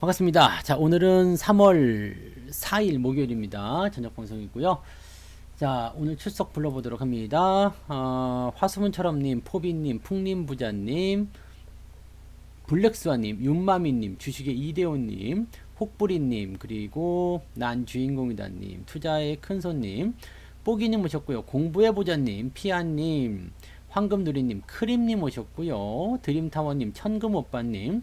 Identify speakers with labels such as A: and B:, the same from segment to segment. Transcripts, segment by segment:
A: 반갑습니다. 자, 오늘은 3월 4일 목요일입니다. 저녁 방송이고요. 자, 오늘 출석 불러보도록 합니다. 화수문처럼님, 포비님, 풍림부자님, 블랙스와님, 윤마미님, 주식의 이대호님, 혹부리님, 그리고 난 주인공이다님, 투자의 큰손님, 뽀기님 오셨고요. 공부해보자님, 피아님, 황금누리님, 크림님 오셨고요. 드림타워님, 천금오빠님,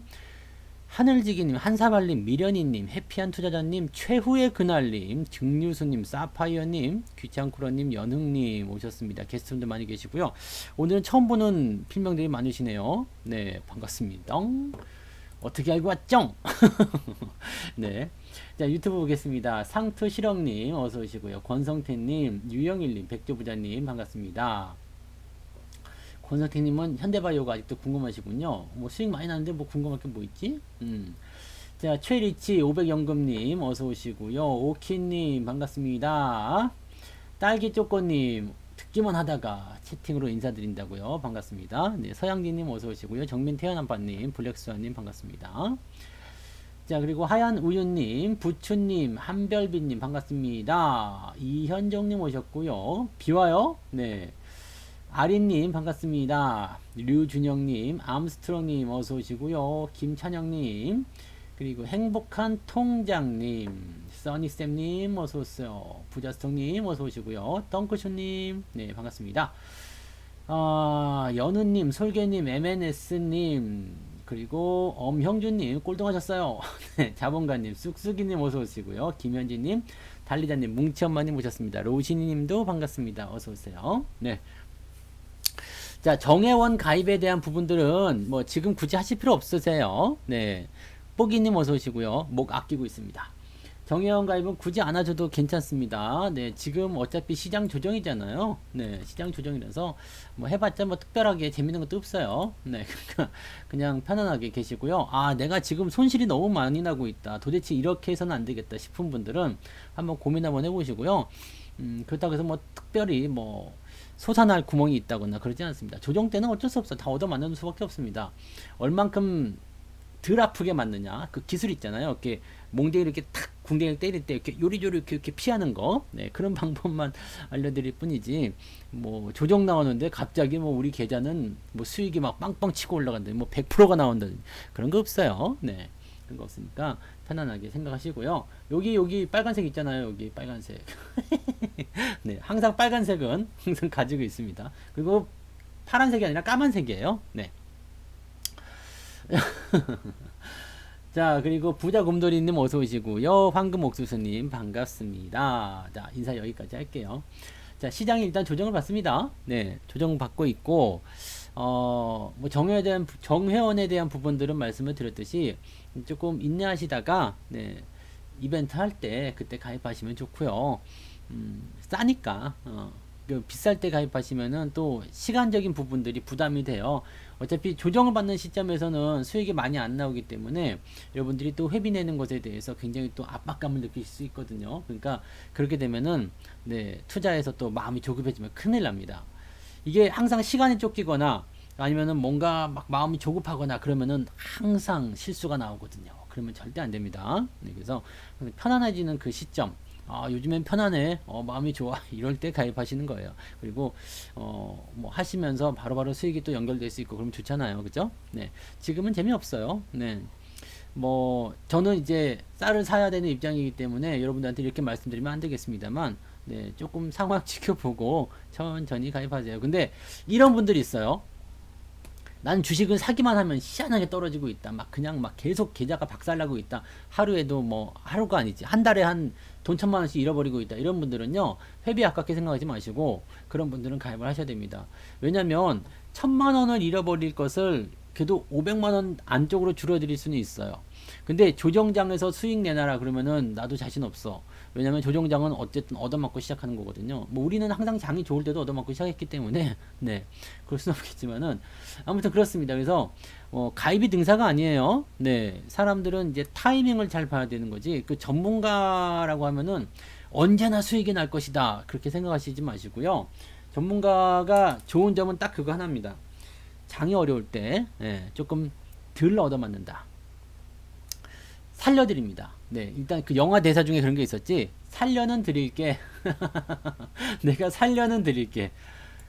A: 하늘지기님, 한사발님, 미련이님, 해피한 투자자님, 최후의 그날님, 증류수님, 사파이어님, 귀찮구러님, 연흥님 오셨습니다. 게스트분들 많이 계시고요. 오늘은 처음 보는 필명들이 많으시네요. 네, 반갑습니다. 어떻게 알고 왔죠? 네. 자, 유튜브 보겠습니다. 상투실영님, 어서 오시고요. 권성태님, 유영일님, 백조부자님, 반갑습니다. 권석희님은 현대바이오가 아직도 궁금하시군요. 뭐 수익 많이 나는데 뭐 궁금할 게 뭐 있지? 자, 최리치 500연금님 어서 오시고요. 오키님 반갑습니다. 딸기초코님 듣기만 하다가 채팅으로 인사드린다고요. 반갑습니다. 네, 서양디님 어서 오시고요. 정민 태어남파님, 블랙스와님 반갑습니다. 자, 그리고 하얀 우유님, 부추님, 한별비님 반갑습니다. 이현정님 오셨고요. 비와요? 네. 아린님 반갑습니다. 류준영님, 암스트롱님 어서 오시고요. 김찬영님, 그리고 행복한 통장님, 써니쌤님 어서 오세요. 부자스통님 어서 오시고요. 덩크쇼님, 네 반갑습니다. 연우님, 솔개님, MNS님, 그리고 엄형준님 꼴등하셨어요. 네, 자본가님, 쑥쑥이님 어서 오시고요. 김현진님, 달리자님, 뭉치엄마님 오셨습니다. 로시니님도 반갑습니다. 어서 오세요. 네. 자, 정회원 가입에 대한 부분들은 뭐 지금 굳이 하실 필요 없으세요. 네. 뽀기님 어서 오시고요. 목 아끼고 있습니다. 정회원 가입은 굳이 안 하셔도 괜찮습니다. 네, 지금 어차피 시장 조정이잖아요. 네, 시장 조정이라서 뭐 해봤자 뭐 특별하게 재밌는 것도 없어요. 네, 그러니까 그냥 편안하게 계시고요. 아, 내가 지금 손실이 너무 많이 나고 있다. 도대체 이렇게 해서는 안 되겠다 싶은 분들은 한번 고민 한번 해보시고요. 그렇다고 해서 뭐 특별히 뭐 솟아날 구멍이 있다거나 그러지 않습니다. 조정 때는 어쩔 수 없어. 다 얻어맞는 수밖에 없습니다. 얼만큼 덜 아프게 맞느냐. 그 기술 있잖아요. 이렇게 몽둥이 이렇게 탁 궁뎅이를 때릴 때 이렇게 요리조리 이렇게 피하는 거. 네, 그런 방법만 알려드릴 뿐이지. 뭐 조정 나오는데 갑자기 뭐 우리 계좌는 뭐 수익이 막 빵빵 치고 올라간다. 뭐 100%가 나온다. 그런 거 없어요. 네. 그런 거 없으니까 편안하게 생각하시고요. 여기 빨간색 있잖아요. 여기 빨간색. 네, 항상 빨간색은 항상 가지고 있습니다. 그리고 파란색이 아니라 까만색이에요. 네. 자, 그리고 부자 곰돌이님 어서 오시고요. 황금 옥수수님 반갑습니다. 자, 인사 여기까지 할게요. 자, 시장이 일단 조정을 받습니다. 네, 조정받고 있고, 뭐 정회원에 대한 부분들은 말씀을 드렸듯이 조금 인내하시다가, 네, 이벤트 할 때 그때 가입하시면 좋고요. 싸니까, 그 비쌀 때 가입하시면은 또 시간적인 부분들이 부담이 돼요. 어차피 조정을 받는 시점에서는 수익이 많이 안 나오기 때문에 여러분들이 또 회비 내는 것에 대해서 굉장히 또 압박감을 느낄 수 있거든요. 그러니까 그렇게 되면은 네, 투자에서 또 마음이 조급해지면 큰일 납니다. 이게 항상 시간이 쫓기거나 아니면은 뭔가 막 마음이 조급하거나 그러면은 항상 실수가 나오거든요. 그러면 절대 안 됩니다. 네, 그래서 편안해지는 그 시점, 요즘엔 편안해, 마음이 좋아, 이럴 때 가입하시는 거예요. 그리고, 뭐 하시면서 바로바로 수익이 또 연결될 수 있고, 그러면 좋잖아요. 그죠? 네. 지금은 재미없어요. 네. 뭐, 저는 이제 쌀을 사야 되는 입장이기 때문에 여러분들한테 이렇게 말씀드리면 안 되겠습니다만, 네. 조금 상황 지켜보고 천천히 가입하세요. 근데 이런 분들이 있어요. 난 주식은 사기만 하면 희한하게 떨어지고 있다. 막 그냥 막 계속 계좌가 박살나고 있다. 하루에도 뭐 하루가 아니지. 한 달에 한 돈 1,000만 원씩 잃어버리고 있다. 이런 분들은요. 회비 아깝게 생각하지 마시고 그런 분들은 가입을 하셔야 됩니다. 왜냐면 1,000만 원을 잃어버릴 것을 그래도 500만 원 안쪽으로 줄여드릴 수는 있어요. 근데 조정장에서 수익 내놔라 그러면은 나도 자신 없어. 왜냐면 조정장은 어쨌든 얻어맞고 시작하는 거거든요. 뭐 우리는 항상 장이 좋을 때도 얻어맞고 시작했기 때문에 네, 그럴 수는 없겠지만은 아무튼 그렇습니다. 그래서 가입이 등사가 아니에요. 네, 사람들은 이제 타이밍을 잘 봐야 되는 거지. 그 전문가라고 하면은 언제나 수익이 날 것이다 그렇게 생각하시지 마시고요. 전문가가 좋은 점은 딱 그거 하나입니다. 장이 어려울 때 조금 덜 얻어맞는다. 살려드립니다. 네, 일단 그 영화 대사 중에 그런 게 있었지. 살려는 드릴게. 내가 살려는 드릴게.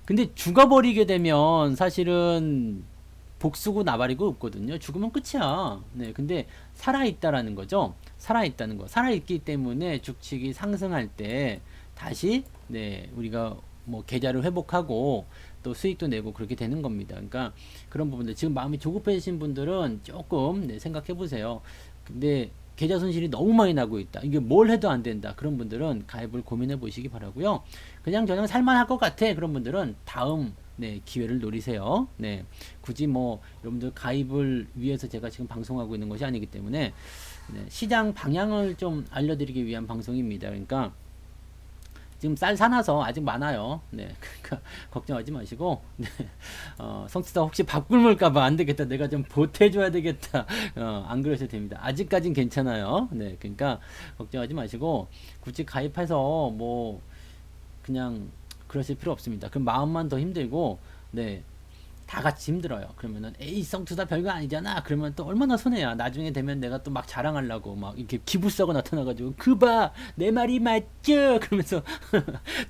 A: 근데 죽어버리게 되면 사실은 복수고 나발이고 없거든요. 죽으면 끝이야. 네, 근데 살아있다라는 거죠. 살아있다는 거. 살아있기 때문에 죽치기 상승할 때 다시 네, 우리가 뭐 계좌를 회복하고 또 수익도 내고 그렇게 되는 겁니다. 그러니까 그런 부분들 지금 마음이 조급해지신 분들은 조금 네, 생각해 보세요. 근데 계좌 손실이 너무 많이 나고 있다. 이게 뭘 해도 안 된다. 그런 분들은 가입을 고민해 보시기 바라고요. 그냥 저는 살만할 것 같아. 그런 분들은 다음 네, 기회를 노리세요. 네, 굳이 뭐 여러분들 가입을 위해서 제가 지금 방송하고 있는 것이 아니기 때문에 네, 시장 방향을 좀 알려드리기 위한 방송입니다. 그러니까 지금 쌀 사놔서 아직 많아요. 네, 그러니까 걱정하지 마시고 네, 성취다 혹시 밥 굶을까봐 안 되겠다. 내가 좀 보태줘야 되겠다. 안 그러셔도 됩니다. 아직까진 괜찮아요. 네, 그러니까 걱정하지 마시고 굳이 가입해서 뭐 그냥 그러실 필요 없습니다. 그럼 마음만 더 힘들고 네. 다 같이 힘들어요. 그러면은 에이 성투다 별거 아니잖아. 그러면 또 얼마나 손해야. 나중에 되면 내가 또 막 자랑하려고 막 이렇게 기부싸고 나타나가지고 그봐 내 말이 맞죠. 그러면서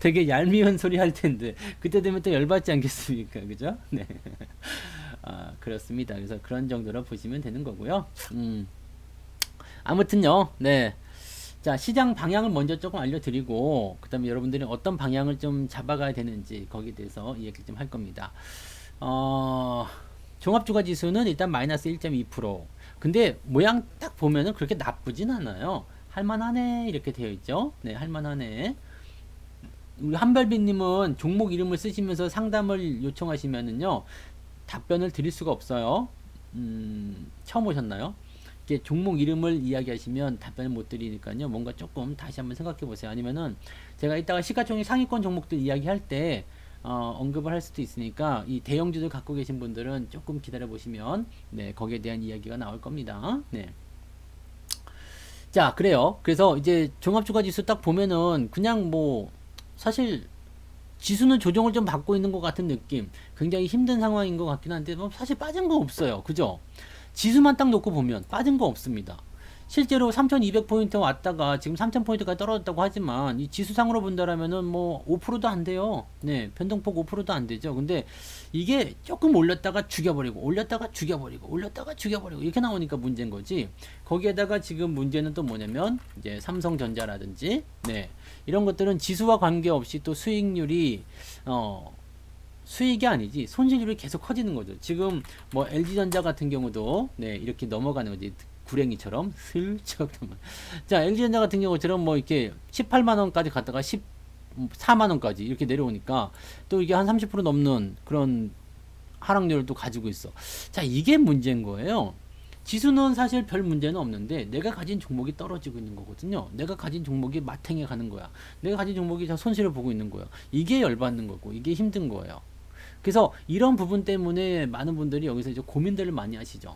A: 되게 얄미운 소리 할 텐데 그때 되면 또 열받지 않겠습니까? 그죠? 네. 아 그렇습니다. 그래서 그런 정도로 보시면 되는 거고요. 아무튼요. 네. 자, 시장 방향을 먼저 조금 알려드리고, 그 다음에 여러분들이 어떤 방향을 좀 잡아가야 되는지, 거기에 대해서 이야기 좀 할 겁니다. 어, 종합주가 지수는 일단 마이너스 1.2%. 근데 모양 딱 보면은 그렇게 나쁘진 않아요. 할만하네. 이렇게 되어 있죠. 네, 할만하네. 우리 한별비님은 종목 이름을 쓰시면서 상담을 요청하시면은요, 답변을 드릴 수가 없어요. 처음 오셨나요? 이게 종목 이름을 이야기하시면 답변을 못 드리니까요. 뭔가 조금 다시 한번 생각해 보세요. 아니면은 제가 이따가 시가총액 상위권 종목들 이야기할 때 언급을 할 수도 있으니까 이 대형주들 갖고 계신 분들은 조금 기다려 보시면 네, 거기에 대한 이야기가 나올 겁니다. 네. 자, 그래요. 그래서 이제 종합주가 지수 딱 보면은 그냥 뭐 사실 지수는 조정을 좀 받고 있는 것 같은 느낌. 굉장히 힘든 상황인 것 같긴 한데 뭐 사실 빠진 거 없어요. 그죠? 지수만 딱 놓고 보면 빠진 거 없습니다. 실제로 3200포인트 왔다가 지금 3000포인트까지 떨어졌다고 하지만 이 지수상으로 본다라면은 뭐 5%도 안 돼요. 네, 변동폭 5%도 안 되죠. 근데 이게 조금 올렸다가 죽여버리고 올렸다가 죽여버리고 올렸다가 죽여버리고 이렇게 나오니까 문제인 거지. 거기에다가 지금 문제는 또 뭐냐면 이제 삼성전자라든지 네, 이런 것들은 지수와 관계없이 또 수익률이 수익이 아니지 손실률이 계속 커지는 거죠. 지금 뭐 LG전자 같은 경우도 네 이렇게 넘어가는 거지. 구랭이처럼 슬쩍. 자, LG전자 같은 경우처럼 뭐 이렇게 18만 원까지 갔다가 14만 원까지 이렇게 내려오니까 또 이게 한 30% 넘는 그런 하락률을 또 가지고 있어. 자, 이게 문제인 거예요. 지수는 사실 별 문제는 없는데 내가 가진 종목이 떨어지고 있는 거거든요. 내가 가진 종목이 마탱해 가는 거야. 내가 가진 종목이 다 손실을 보고 있는 거예요. 이게 열받는 거고 이게 힘든 거예요. 그래서 이런 부분 때문에 많은 분들이 여기서 이제 고민들을 많이 하시죠.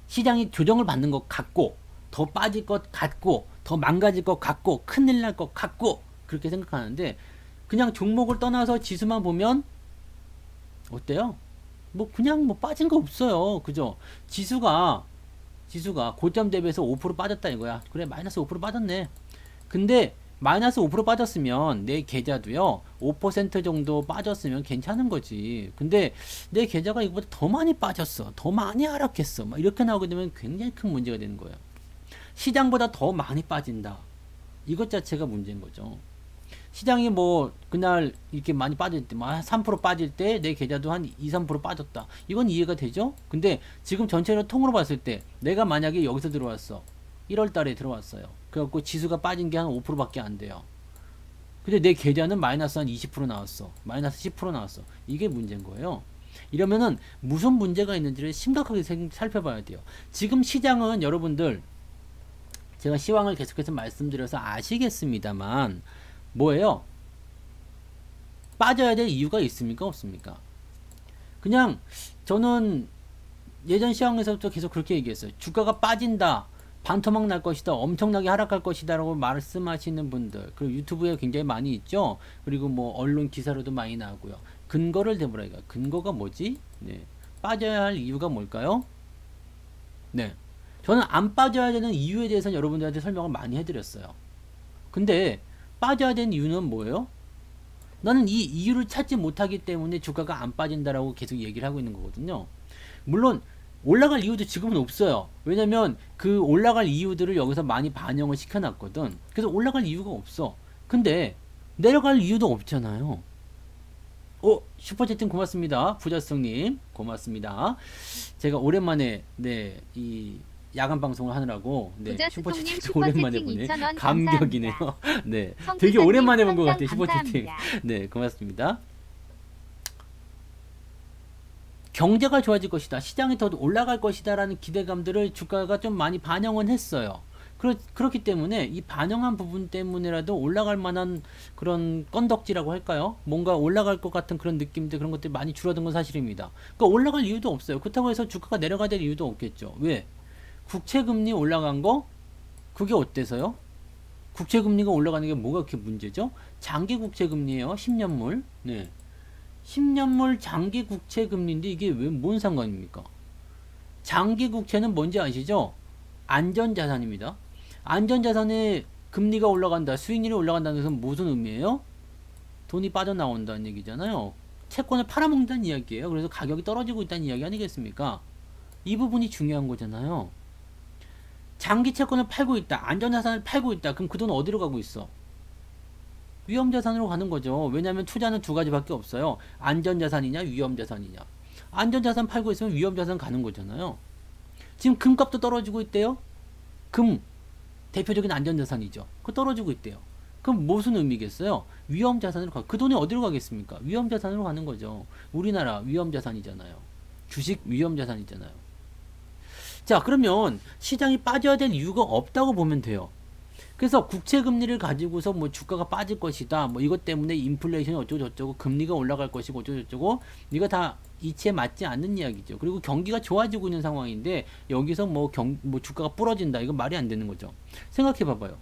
A: 시장이 조정을 받는 것 같고 더 빠질 것 같고 더 망가질 것 같고 큰일 날 것 같고 그렇게 생각하는데 그냥 종목을 떠나서 지수만 보면 어때요? 뭐 그냥 뭐 빠진 거 없어요. 그죠? 지수가 고점 대비해서 5% 빠졌다 이거야. 그래 마이너스 5% 빠졌네. 근데 마이너스 5% 빠졌으면 내 계좌도요 5% 정도 빠졌으면 괜찮은 거지. 근데 내 계좌가 이거보다 더 많이 빠졌어, 더 많이 하락했어, 막 이렇게 나오게 되면 굉장히 큰 문제가 되는 거예요. 시장보다 더 많이 빠진다, 이것 자체가 문제인 거죠. 시장이 뭐 그날 이렇게 많이 빠질 때, 3% 빠질 때 내 계좌도 한 2, 3% 빠졌다, 이건 이해가 되죠. 근데 지금 전체로 통으로 봤을 때 내가 만약에 여기서 들어왔어, 1월 달에 들어왔어요. 그래갖고 지수가 빠진 게 한 5%밖에 안 돼요. 근데 내 계좌는 마이너스 한 20% 나왔어. 마이너스 10% 나왔어. 이게 문제인 거예요. 이러면은 무슨 문제가 있는지를 심각하게 살펴봐야 돼요. 지금 시장은 여러분들 제가 시황을 계속해서 말씀드려서 아시겠습니다만 뭐예요? 빠져야 될 이유가 있습니까? 없습니까? 그냥 저는 예전 시황에서부터 계속 그렇게 얘기했어요. 주가가 빠진다, 반토막 날 것이다, 엄청나게 하락할 것이다 라고 말씀하시는 분들, 그리고 유튜브에 굉장히 많이 있죠. 그리고 뭐 언론 기사로도 많이 나오고요. 근거를 대보라. 근거가 뭐지? 네. 빠져야 할 이유가 뭘까요? 네. 저는 안 빠져야 되는 이유에 대해서는 여러분들한테 설명을 많이 해드렸어요. 근데 빠져야 되는 이유는 뭐예요? 나는 이 이유를 찾지 못하기 때문에 주가가 안 빠진다라고 계속 얘기를 하고 있는 거거든요. 물론 올라갈 이유도 지금은 없어요. 왜냐면 그 올라갈 이유들을 여기서 많이 반영을 시켜놨거든. 그래서 올라갈 이유가 없어. 근데 내려갈 이유도 없잖아요. 슈퍼채팅 고맙습니다. 부자성님 고맙습니다. 제가 오랜만에 이 야간 방송을 하느라고 슈퍼채팅 오랜만에 보네. 감격이네요. 네, 되게 오랜만에 본 것 같아요. 슈퍼채팅. 네, 고맙습니다. 경제가 좋아질 것이다. 시장이 더 올라갈 것이다. 라는 기대감들을 주가가 좀 많이 반영은 했어요. 그렇기 때문에 이 반영한 부분 때문에라도 올라갈 만한 그런 건덕지라고 할까요? 뭔가 올라갈 것 같은 그런 느낌들, 그런 것들이 많이 줄어든 건 사실입니다. 그러니까 올라갈 이유도 없어요. 그렇다고 해서 주가가 내려가야 될 이유도 없겠죠. 왜? 국채금리 올라간 거? 그게 어때서요? 국채금리가 올라가는 게 뭐가 그렇게 문제죠? 장기 국채금리예요. 10년물. 네. 10년물 장기 국채금리인데 이게 왜 뭔 상관입니까? 장기 국채는 뭔지 아시죠? 안전자산입니다. 안전자산의 금리가 올라간다, 수익률이 올라간다는 것은 무슨 의미예요? 돈이 빠져나온다는 얘기잖아요. 채권을 팔아먹는다는 이야기예요. 그래서 가격이 떨어지고 있다는 이야기 아니겠습니까? 이 부분이 중요한 거잖아요. 장기 채권을 팔고 있다, 안전자산을 팔고 있다. 그럼 그 돈 어디로 가고 있어? 위험자산으로 가는 거죠. 왜냐하면 투자는 두 가지밖에 없어요. 안전자산이냐 위험자산이냐. 안전자산 팔고 있으면 위험자산 가는 거잖아요. 지금 금값도 떨어지고 있대요. 금 대표적인 안전자산이죠. 그거 떨어지고 있대요. 그럼 무슨 의미겠어요? 위험자산으로 가. 그 돈이 어디로 가겠습니까? 위험자산으로 가는 거죠. 우리나라 위험자산이잖아요. 주식 위험자산이잖아요. 자, 그러면 시장이 빠져야 될 이유가 없다고 보면 돼요. 그래서 국채금리를 가지고서 뭐 주가가 빠질 것이다, 뭐 이것 때문에 인플레이션이 어쩌고저쩌고, 금리가 올라갈 것이고 어쩌고저쩌고, 이거 다 이치에 맞지 않는 이야기죠. 그리고 경기가 좋아지고 있는 상황인데 여기서 뭐 주가가 부러진다, 이건 말이 안 되는 거죠. 생각해 봐봐요.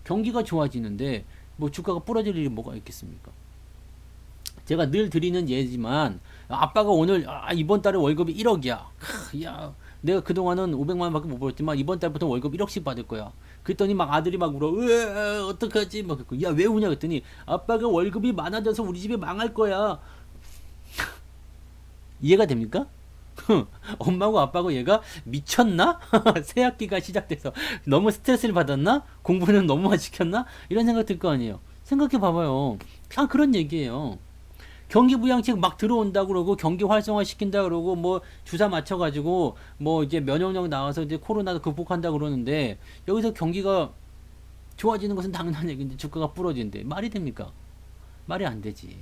A: 경기가 좋아지는데 뭐 주가가 부러질 일이 뭐가 있겠습니까? 제가 늘 드리는 예지만, 아빠가 오늘 이번 달에 월급이 1억이야. 야, 내가 그동안은 500만 원밖에 못 벌었지만 이번 달부터 월급 1억씩 받을 거야. 그랬더니 막 아들이 막 울어. 어떡하지? 막 그랬고, 야, 왜 우냐? 그랬더니 아빠가 월급이 많아져서 우리 집이 망할 거야. 이해가 됩니까? 엄마고 아빠고 얘가 미쳤나? 새 학기가 시작돼서 너무 스트레스를 받았나? 공부는 너무 많이 시켰나? 이런 생각 들 거 아니에요. 생각해 봐봐요. 그런 얘기예요. 경기 부양책 막 들어온다 그러고 경기 활성화 시킨다 그러고 뭐 주사 맞춰가지고 뭐 이제 면역력 나와서 이제 코로나도 극복한다 그러는데 여기서 경기가 좋아지는 것은 당연한 얘기인데 주가가 부러진대. 말이 됩니까? 말이 안 되지.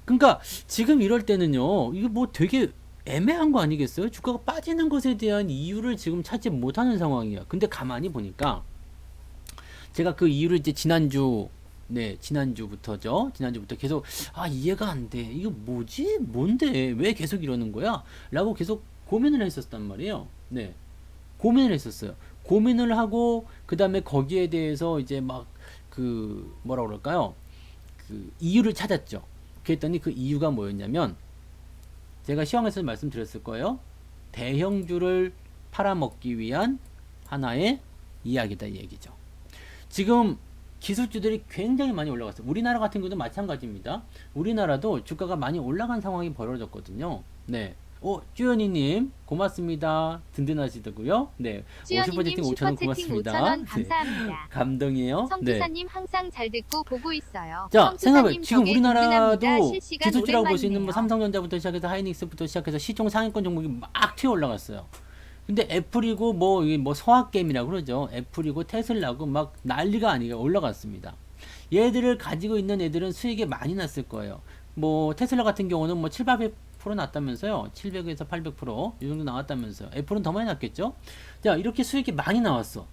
A: 그러니까 지금 이럴 때는요, 이거 뭐 되게 애매한 거 아니겠어요? 주가가 빠지는 것에 대한 이유를 지금 찾지 못하는 상황이야. 근데 가만히 보니까 제가 그 이유를 이제 지난주부터 계속 이해가 안 돼. 이거 뭐지? 뭔데? 왜 계속 이러는 거야? 라고 계속 고민을 했었단 말이에요. 네. 고민을 했었어요. 고민을 하고 그다음에 거기에 대해서 이제 막 뭐라 그럴까요? 그 이유를 찾았죠. 그랬더니 그 이유가 뭐였냐면 제가 시황에서 말씀드렸을 거예요. 대형주를 팔아먹기 위한 하나의 이야기다, 이 얘기죠. 지금 기술주들이 굉장히 많이 올라갔어요. 우리나라 같은 경우도 마찬가지입니다. 우리나라도 주가가 많이 올라간 상황이 벌어졌거든요. 네. 쭈연이님 고맙습니다. 든든하시더고요. 네. 50%채팅 5,000원 고맙습니다.
B: 5,000원 감사합니다.
A: 네. 감동이에요.
B: 성기사님 항상 잘 듣고 보고 있어요.
A: 자, 생각해. 지금 우리나라도
B: 실시간
A: 기술주라고 볼 수 있는 뭐
B: 오랜만이네요.
A: 삼성전자부터 시작해서 하이닉스부터 시작해서 시총 상위권 종목이 막 튀어 올라갔어요. 근데 애플이고 뭐 서학게임이라고 그러죠. 애플이고 테슬라고 막 난리가 아니게 올라갔습니다. 얘들을 가지고 있는 애들은 수익이 많이 났을 거예요. 뭐 테슬라 같은 경우는 뭐 700, 800% 났다면서요. 700에서 800% 이 정도 나왔다면서요. 애플은 더 많이 났겠죠. 자, 이렇게 수익이 많이 나왔어.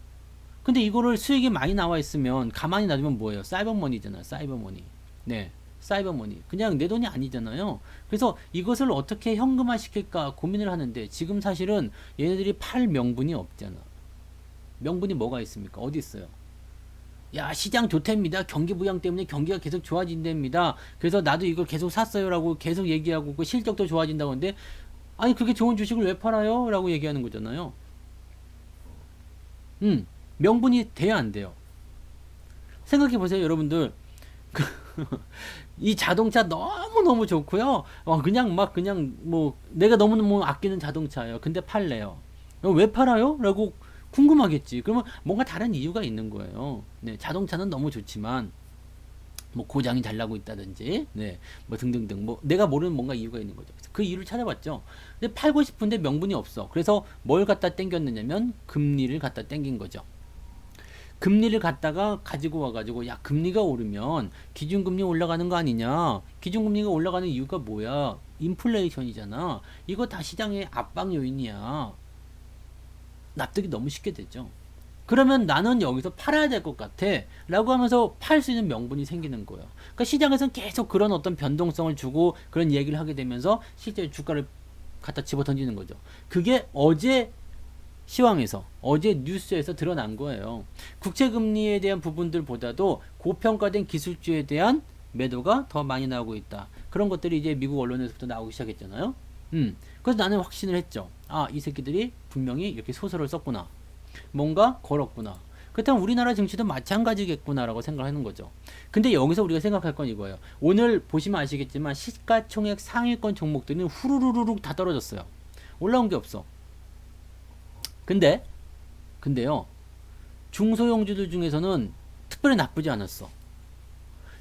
A: 근데 이거를 수익이 많이 나와 있으면 가만히 놔두면 뭐예요? 사이버머니잖아요. 사이버머니. 네. 사이버머니. 그냥 내 돈이 아니잖아요. 그래서 이것을 어떻게 현금화 시킬까 고민을 하는데 지금 사실은 얘네들이 팔 명분이 없잖아. 명분이 뭐가 있습니까? 어디 있어요? 야, 시장 좋답니다. 경기 부양 때문에 경기가 계속 좋아진답니다. 그래서 나도 이걸 계속 샀어요라고 계속 얘기하고 그 실적도 좋아진다고 하는데, 아니 그렇게 좋은 주식을 왜 팔아요? 라고 얘기하는 거잖아요. 명분이 돼야 안 돼요? 생각해 보세요, 여러분들. 이 자동차 너무너무 좋고요. 그냥 뭐 내가 너무너무 아끼는 자동차예요. 근데 팔래요. 왜 팔아요? 라고 궁금하겠지. 그러면 뭔가 다른 이유가 있는 거예요. 네, 자동차는 너무 좋지만 뭐 고장이 잘 나고 있다든지, 네, 뭐 등등등, 뭐 내가 모르는 뭔가 이유가 있는 거죠. 그래서 그 이유를 찾아봤죠. 근데 팔고 싶은데 명분이 없어. 그래서 뭘 갖다 땡겼느냐면 금리를 갖다 땡긴 거죠. 금리를 갖다가 가지고 와가지고, 야, 금리가 오르면 기준금리 올라가는 거 아니냐? 기준금리가 올라가는 이유가 뭐야? 인플레이션이잖아. 이거 다 시장의 압박 요인이야. 납득이 너무 쉽게 되죠. 그러면 나는 여기서 팔아야 될 것 같아 라고 하면서 팔 수 있는 명분이 생기는 거예요. 그러니까 시장에서는 계속 그런 어떤 변동성을 주고 그런 얘기를 하게 되면서 실제 주가를 갖다 집어 던지는 거죠. 그게 어제 시황에서, 어제 뉴스에서 드러난 거예요. 국채금리에 대한 부분들보다도 고평가된 기술주에 대한 매도가 더 많이 나오고 있다. 그런 것들이 이제 미국 언론에서부터 나오기 시작했잖아요. 그래서 나는 확신을 했죠. 아, 이 새끼들이 분명히 이렇게 소설을 썼구나. 뭔가 걸었구나. 그렇다면 우리나라 증시도 마찬가지겠구나라고 생각하는 거죠. 근데 여기서 우리가 생각할 건 이거예요. 오늘 보시면 아시겠지만 시가총액 상위권 종목들은 후루루룩 다 떨어졌어요. 올라온 게 없어. 근데요, 중소형주들 중에서는 특별히 나쁘지 않았어.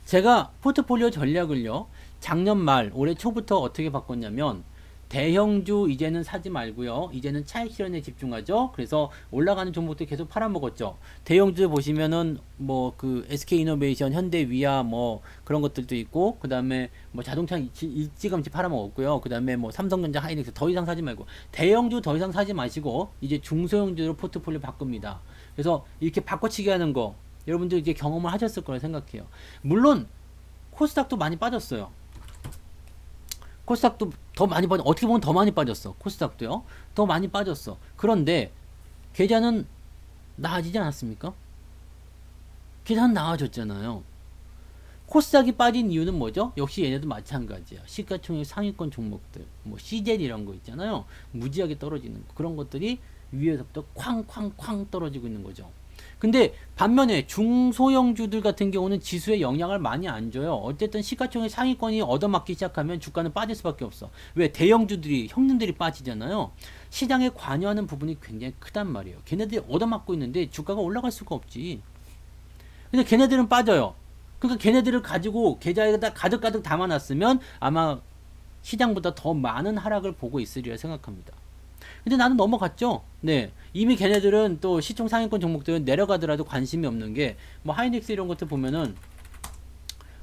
A: 제가 포트폴리오 전략을요, 작년 말, 올해 초부터 어떻게 바꿨냐면, 대형주 이제는 사지 말고요, 이제는 차익 실현에 집중하죠. 그래서 올라가는 종목들 계속 팔아먹었죠. 대형주 보시면은 뭐 그 SK이노베이션, 현대위아 뭐 그런 것들도 있고, 그 다음에 뭐 자동차 일찌감치 팔아먹었고요. 그 다음에 뭐 삼성전자, 하이닉스 더 이상 사지 말고, 대형주 더 이상 사지 마시고 이제 중소형주로 포트폴리오 바꿉니다. 그래서 이렇게 바꿔치기 하는 거 여러분들 이제 경험을 하셨을 거라 생각해요. 물론 코스닥도 많이 빠졌어요. 코스닥도 더 많이 빠졌, 어떻게 보면 더 많이 빠졌어. 코스닥도요. 더 많이 빠졌어. 그런데 계좌는 나아지지 않았습니까? 계좌는 나아졌잖아요. 코스닥이 빠진 이유는 뭐죠? 역시 얘네도 마찬가지야. 시가총액 상위권 종목들, 뭐 CJ 이런 거 있잖아요. 무지하게 떨어지는 거. 그런 것들이 위에서부터 쾅쾅쾅 떨어지고 있는 거죠. 근데 반면에 중소형주들 같은 경우는 지수에 영향을 많이 안 줘요. 어쨌든 시가총액 상위권이 얻어맞기 시작하면 주가는 빠질 수밖에 없어. 왜? 대형주들이, 형님들이 빠지잖아요. 시장에 관여하는 부분이 굉장히 크단 말이에요. 걔네들이 얻어맞고 있는데 주가가 올라갈 수가 없지. 근데 걔네들은 빠져요. 그러니까 걔네들을 가지고 계좌에다 가득가득 담아놨으면 아마 시장보다 더 많은 하락을 보고 있으리라 생각합니다. 근데 나는 넘어갔죠. 네, 이미 걔네들은 또 시총 상위권 종목들은 내려가더라도 관심이 없는 게, 뭐 하이닉스 이런 것들 보면은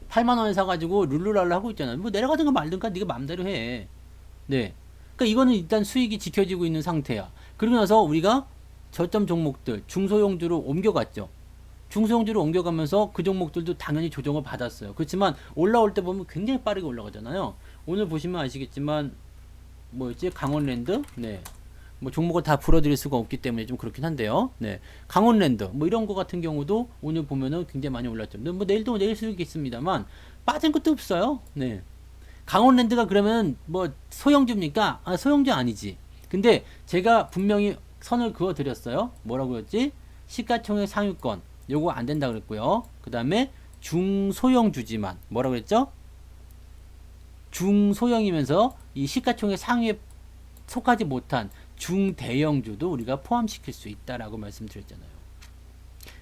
A: 8만 원에 사가지고 룰루랄라 하고 있잖아요. 뭐 내려가든가 말든가 네가 맘대로 해. 네, 그러니까 이거는 일단 수익이 지켜지고 있는 상태야. 그러고 나서 우리가 저점 종목들 중소형주로 옮겨갔죠. 중소형주로 옮겨가면서 그 종목들도 당연히 조정을 받았어요. 그렇지만 올라올 때 보면 굉장히 빠르게 올라가잖아요. 오늘 보시면 아시겠지만 뭐였지? 강원랜드? 네. 뭐 종목을 다 풀어드릴 수가 없기 때문에 좀 그렇긴 한데요. 네, 강원랜드 뭐 이런 거 같은 경우도 오늘 보면은 굉장히 많이 올랐죠. 근데 뭐 내일도 내릴 수 있겠습니다만 빠진 것도 없어요. 네, 강원랜드가 그러면 뭐 소형주입니까? 아, 소형주 아니지. 근데 제가 분명히 선을 그어 드렸어요. 뭐라고 했지? 시가총액 상위권 요거 안 된다 그랬고요. 그 다음에 중소형주지만 뭐라고 그랬죠? 중소형이면서 이 시가총액 상위에 속하지 못한 중대형주도 우리가 포함시킬 수 있다라고 말씀드렸잖아요.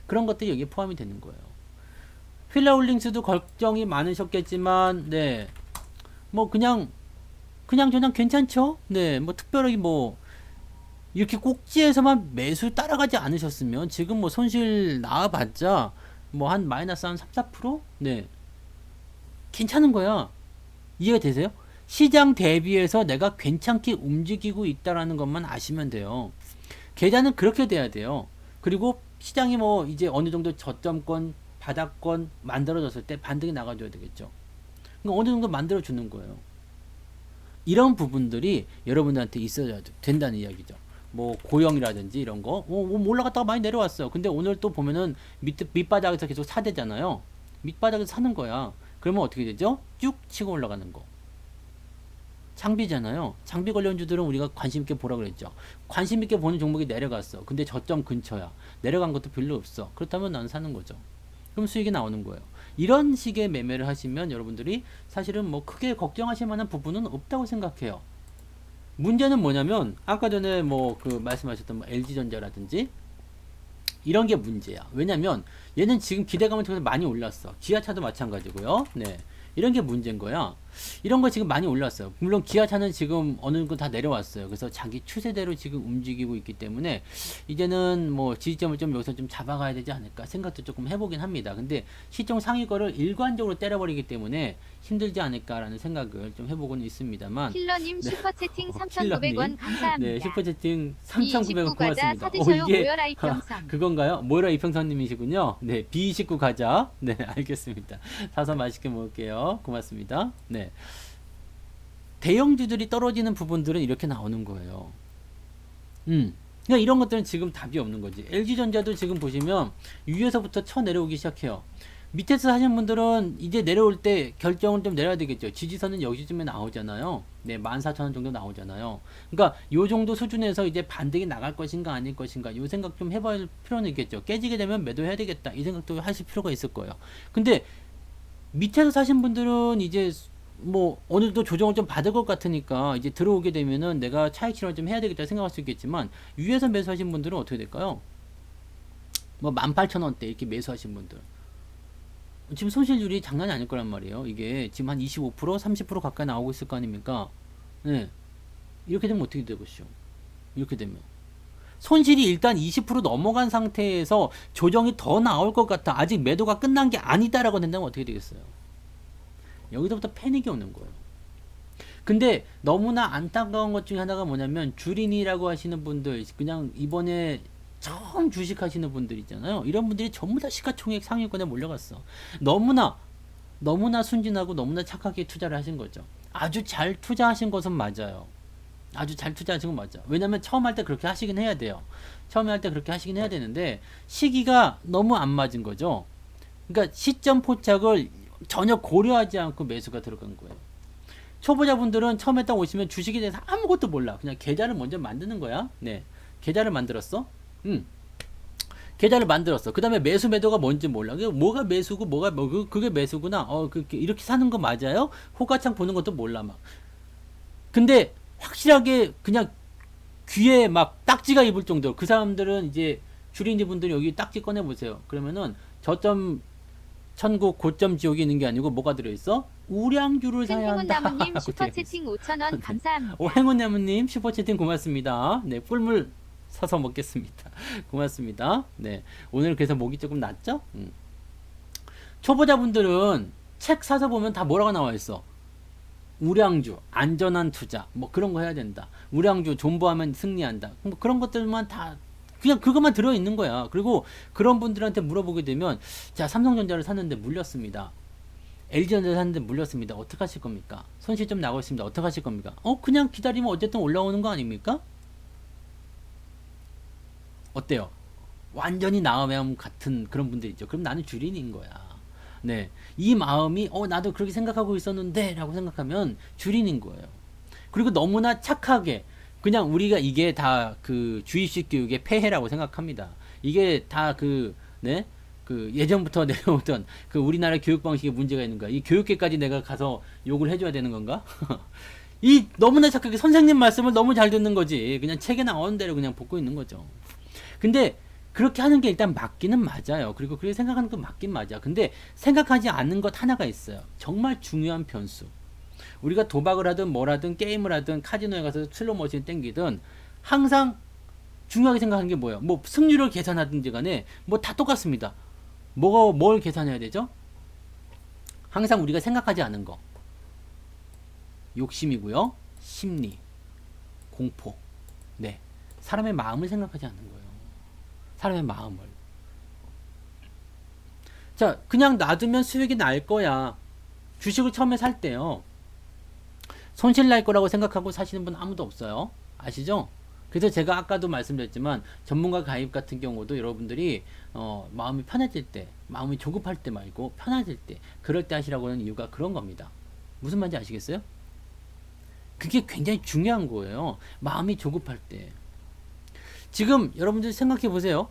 A: 그런 것들이 여기에 포함이 되는 거예요. 휠라홀딩스도 걱정이 많으셨겠지만, 네, 뭐 그냥 저냥 괜찮죠? 네, 뭐 특별하게 뭐 이렇게 꼭지에서만 매수 따라가지 않으셨으면 지금 뭐 손실 나와봤자 뭐 한 마이너스 한 3, 4%? 네, 괜찮은 거야. 이해가 되세요? 시장 대비해서 내가 괜찮게 움직이고 있다라는 것만 아시면 돼요. 계좌는 그렇게 돼야 돼요. 그리고 시장이 뭐 이제 어느 정도 저점권, 바닥권 만들어졌을 때 반등이 나가줘야 되겠죠. 그러니까 어느 정도 만들어주는 거예요. 이런 부분들이 여러분들한테 있어야 된다는 이야기죠. 뭐 고형이라든지 이런 거 올라갔다가 많이 내려왔어요. 근데 오늘 또 보면은 밑바닥에서 계속 사대잖아요. 밑바닥에서 사는 거야. 그러면 어떻게 되죠? 쭉 치고 올라가는 거. 장비잖아요. 장비 관련주들은 우리가 관심 있게 보라 그랬죠. 관심 있게 보는 종목이 내려갔어. 근데 저점 근처야. 내려간 것도 별로 없어. 그렇다면 난 사는 거죠. 그럼 수익이 나오는 거예요. 이런 식의 매매를 하시면 여러분들이 사실은 뭐 크게 걱정하실 만한 부분은 없다고 생각해요. 문제는 뭐냐면 아까 전에 뭐 그 말씀하셨던 뭐 LG전자라든지 이런 게 문제야. 왜냐면 얘는 지금 기대감을 통해서 많이 올랐어. 기아차도 마찬가지고요. 네. 이런 게 문제인 거야. 이런 거 지금 많이 올랐어요. 물론 기아차는 지금 어느 정도 다 내려왔어요. 그래서 자기 추세대로 지금 움직이고 있기 때문에 이제는 뭐 지지점을 좀 여기서 좀 잡아가야 되지 않을까 생각도 조금 해보긴 합니다. 근데 시총 상위 거를 일관적으로 때려버리기 때문에 힘들지 않을까라는 생각을 좀 해보고는 있습니다만.
B: 힐러님
A: 네.
B: 슈퍼채팅
A: 킬러님.
B: 3,900원 감사합니다.
A: 네, 슈퍼채팅 3,900원
B: 과자
A: 고맙습니다.
B: 사드셔요.
A: 이게
B: 모여라 이평선.
A: 그건가요? 모이라 이평선님이시군요. 네, B29 과자. 네, 알겠습니다. 사서 맛있게 먹을게요. 고맙습니다. 네. 대형주들이 떨어지는 부분들은 이렇게 나오는 거예요. 그러니까 이런 것들은 지금 답이 없는 거지. LG전자도 지금 보시면 위에서부터 쳐 내려오기 시작해요. 밑에서 하시는 분들은 이제 내려올 때 결정을 좀 내려야 되겠죠. 지지선은 여기쯤에 나오잖아요. 네, 14,000원 정도 나오잖아요. 그러니까 요 정도 수준에서 이제 반등이 나갈 것인가 아닐 것인가 요 생각 좀 해볼 필요는 있겠죠. 깨지게 되면 매도해야 되겠다 이 생각도 하실 필요가 있을 거예요. 근데 밑에서 사신 분들은 이제 뭐 어느 정도 조정을 좀 받을 것 같으니까 이제 들어오게 되면은 내가 차익 실현을 좀 해야 되겠다 생각할 수 있겠지만 위에서 매수하신 분들은 어떻게 될까요? 뭐 18,000원대 이렇게 매수하신 분들 지금 손실률이 장난이 아닐 거란 말이에요. 이게 지금 한 25%, 30% 가까이 나오고 있을 거 아닙니까? 네. 이렇게 되면 어떻게 되겠죠? 이렇게 되면. 손실이 일단 20% 넘어간 상태에서 조정이 더 나올 것 같아. 아직 매도가 끝난 게 아니다라고 된다면 어떻게 되겠어요? 여기서부터 패닉이 오는 거예요. 근데 너무나 안타까운 것 중에 하나가 뭐냐면 주린이라고 하시는 분들 그냥 이번에 처음 주식하시는 분들 있잖아요. 이런 분들이 전부 다 시가총액 상위권에 몰려갔어. 너무나 순진하고 너무나 착하게 투자를 하신 거죠. 아주 잘 투자하신 것은 맞아요. 아주 잘 투자하신 건 맞아. 왜냐면 처음 할 때 그렇게 하시긴 해야 돼요. 처음에 할 때 그렇게 하시긴 해야 되는데 시기가 너무 안 맞은 거죠. 그러니까 시점 포착을 전혀 고려하지 않고 매수가 들어간 거예요. 초보자분들은 처음에 딱 오시면 주식에 대해서 아무것도 몰라. 그냥 계좌를 먼저 만드는 거야. 네. 계좌를 만들었어. 계좌를 만들었어. 그 다음에 매수 매도가 뭔지 몰라. 뭐가 매수고 뭐가 그게 매수구나. 이렇게 사는 거 맞아요? 호가창 보는 것도 몰라 막. 근데 확실하게 그냥 귀에 막 딱지가 입을 정도로 그 사람들은 이제 주린이 분들이 여기 딱지 꺼내 보세요. 그러면은 저점 천국 고점 지옥이 있는 게 아니고 뭐가 들어있어? 우량주를 사야 한다.
B: 행운나무님 슈퍼채팅 5,000원 감사합니다.
A: 행운나무님 슈퍼채팅 고맙습니다. 네, 꿀물 사서 먹겠습니다. 고맙습니다. 네, 오늘 그래서 목이 조금 났죠? 초보자분들은 책 사서 보면 다 뭐라고 나와 있어? 우량주, 안전한 투자, 뭐 그런 거 해야 된다. 우량주, 존버하면 승리한다. 뭐 그런 것들만 다 그냥 그것만 들어있는 거야. 그리고 그런 분들한테 물어보게 되면 자, 삼성전자를 샀는데 물렸습니다. LG전자를 샀는데 물렸습니다. 어떻게 하실 겁니까? 손실 좀 나고 있습니다. 어떻게 하실 겁니까? 그냥 기다리면 어쨌든 올라오는 거 아닙니까? 어때요? 완전히 나음함 같은 그런 분들 있죠. 그럼 나는 주린인 거야. 네. 이 마음이 나도 그렇게 생각하고 있었는데 라고 생각하면 주린인 거예요. 그리고 너무나 착하게 그냥 우리가 이게 다 그 주입식 교육의 폐해라고 생각합니다. 이게 다 네? 예전부터 내려오던 그 우리나라 교육 방식에 문제가 있는 거야. 이 교육계까지 내가 가서 욕을 해줘야 되는 건가? 이 너무나 착하게 선생님 말씀을 너무 잘 듣는 거지. 그냥 책에 나오는 대로 그냥 복고 있는 거죠. 근데 그렇게 하는 게 일단 맞기는 맞아요. 그리고 그렇게 생각하는 건 맞긴 맞아. 근데 생각하지 않는 것 하나가 있어요. 정말 중요한 변수. 우리가 도박을 하든 뭘 하든 게임을 하든 카지노에 가서 슬롯머신 땡기든 항상 중요하게 생각하는 게 뭐예요? 뭐 승률을 계산하든지 간에 뭐 다 똑같습니다. 뭘 계산해야 되죠? 항상 우리가 생각하지 않은 거. 욕심이고요. 심리, 공포. 네. 사람의 마음을 생각하지 않는 거예요. 사람의 마음을. 자, 그냥 놔두면 수익이 날 거야. 주식을 처음에 살 때요. 손실 날 거라고 생각하고 사시는 분 아무도 없어요. 아시죠? 그래서 제가 아까도 말씀드렸지만 전문가 가입 같은 경우도 여러분들이 마음이 편해질 때, 마음이 조급할 때 말고 편해질 때, 그럴 때 하시라고 하는 이유가 그런 겁니다. 무슨 말인지 아시겠어요? 그게 굉장히 중요한 거예요. 마음이 조급할 때. 지금 여러분들 생각해 보세요.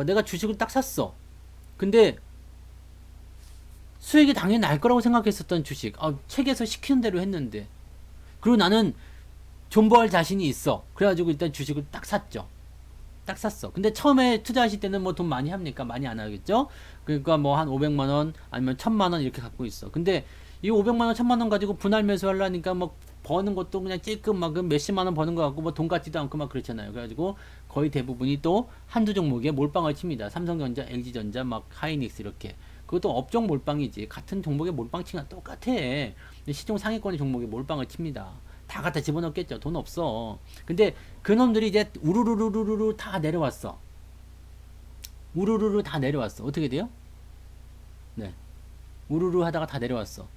A: 내가 주식을 딱 샀어. 근데 수익이 당연히 날 거라고 생각했었던 주식. 책에서 시키는 대로 했는데. 그리고 나는 존버할 자신이 있어. 그래가지고 일단 주식을 딱 샀죠. 딱 샀어. 근데 처음에 투자하실 때는 뭐 돈 많이 합니까? 많이 안 하겠죠? 그러니까 뭐 한 500만원 아니면 1000만원 이렇게 갖고 있어. 근데 이 500만원, 1000만원 가지고 분할 매수하려니까 뭐 버는 것도 그냥 찔끔 막 몇십만원 버는 거 같고 뭐 돈 같지도 않고 막 그렇잖아요. 그래가지고 거의 대부분이 또 한두 종목에 몰빵을 칩니다. 삼성전자, LG전자, 막 하이닉스 이렇게. 그것도 업종 몰빵이지. 같은 종목에 몰빵치가 똑같아. 근데 시종 상위권의 종목에 몰빵을 칩니다. 다 갖다 집어넣겠죠. 돈 없어. 근데 그놈들이 이제 우르르르르르 다 내려왔어. 우르르르 다 내려왔어. 어떻게 돼요? 네. 우르르 하다가 다 내려왔어.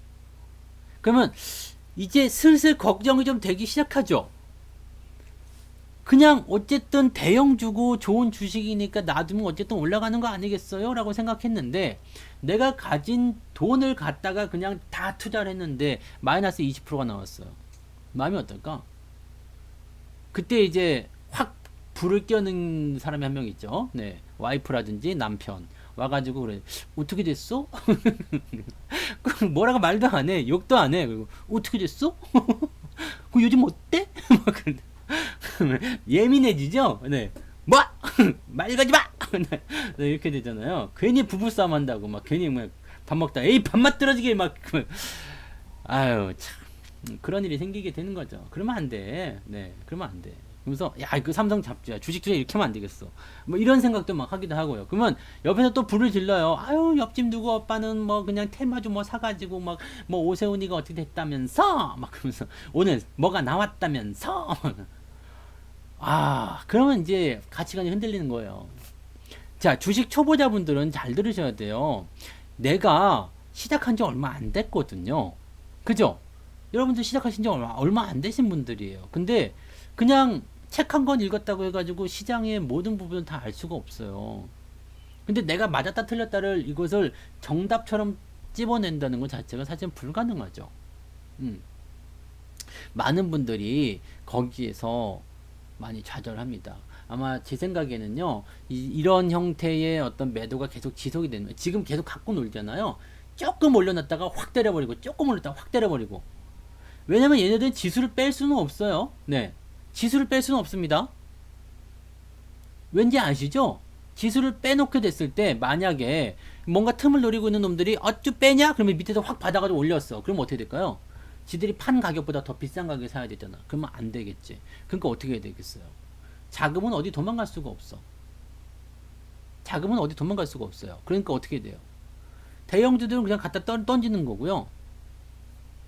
A: 그러면 이제 슬슬 걱정이 좀 되기 시작하죠. 그냥 어쨌든 대형주고 좋은 주식이니까 놔두면 어쨌든 올라가는 거 아니겠어요? 라고 생각했는데 내가 가진 돈을 갖다가 그냥 다 투자를 했는데 마이너스 20%가 나왔어요. 마음이 어떨까? 그때 이제 확 불을 껴는 사람이 한 명 있죠. 네. 와이프라든지 남편. 와가지고 그래. 어떻게 됐어? 뭐라고 말도 안 해. 욕도 안 해. 그리고 어떻게 됐어? 그 요즘 어때? 막 그런데. 예민해지죠? 네. 뭐? 말 걸지 마! 네, 이렇게 되잖아요. 괜히 부부싸움 한다고 막 괜히 막 밥 먹다 에이 밥맛 떨어지게 막 아유 참 그런 일이 생기게 되는 거죠. 그러면 안 돼. 네, 그러면 안 돼. 그러면서 야 그 삼성 잡지야 주식 투자 이렇게 하면 안 되겠어. 뭐 이런 생각도 막 하기도 하고요. 그러면 옆에서 또 불을 질러요. 아유 옆집 누구 오빠는 뭐 그냥 테마주 뭐 사가지고 막 뭐 오세훈이가 어떻게 됐다면서 막 그러면서 오늘 뭐가 나왔다면서 그러면 이제 가치관이 흔들리는 거예요. 자, 주식 초보자분들은 잘 들으셔야 돼요. 내가 시작한 지 얼마 안 됐거든요. 그죠? 여러분들 시작하신 지 얼마 안 되신 분들이에요. 근데 그냥 책 한 권 읽었다고 해가지고 시장의 모든 부분을 다 알 수가 없어요. 근데 내가 맞았다 틀렸다를 이것을 정답처럼 찝어낸다는 것 자체가 사실 불가능하죠. 많은 분들이 거기에서 많이 좌절합니다. 아마 제 생각에는요, 이런 형태의 어떤 매도가 계속 지속이 되는 거예요. 지금 계속 갖고 놀잖아요. 조금 올려놨다가 확 때려버리고, 조금 올렸다가 확 때려버리고. 왜냐면 얘네들은 지수를 뺄 수는 없어요. 네. 지수를 뺄 수는 없습니다. 왠지 아시죠? 지수를 빼놓게 됐을 때, 만약에 뭔가 틈을 노리고 있는 놈들이 어쭈 빼냐? 그러면 밑에서 확 받아가지고 올렸어. 그러면 어떻게 될까요? 지들이 판 가격보다 더 비싼 가격에 사야 되잖아. 그러면 안 되겠지. 그러니까 어떻게 해야 되겠어요? 자금은 어디 도망갈 수가 없어. 자금은 어디 도망갈 수가 없어요. 그러니까 어떻게 돼요? 대형주들은 그냥 갖다 던지는 거고요.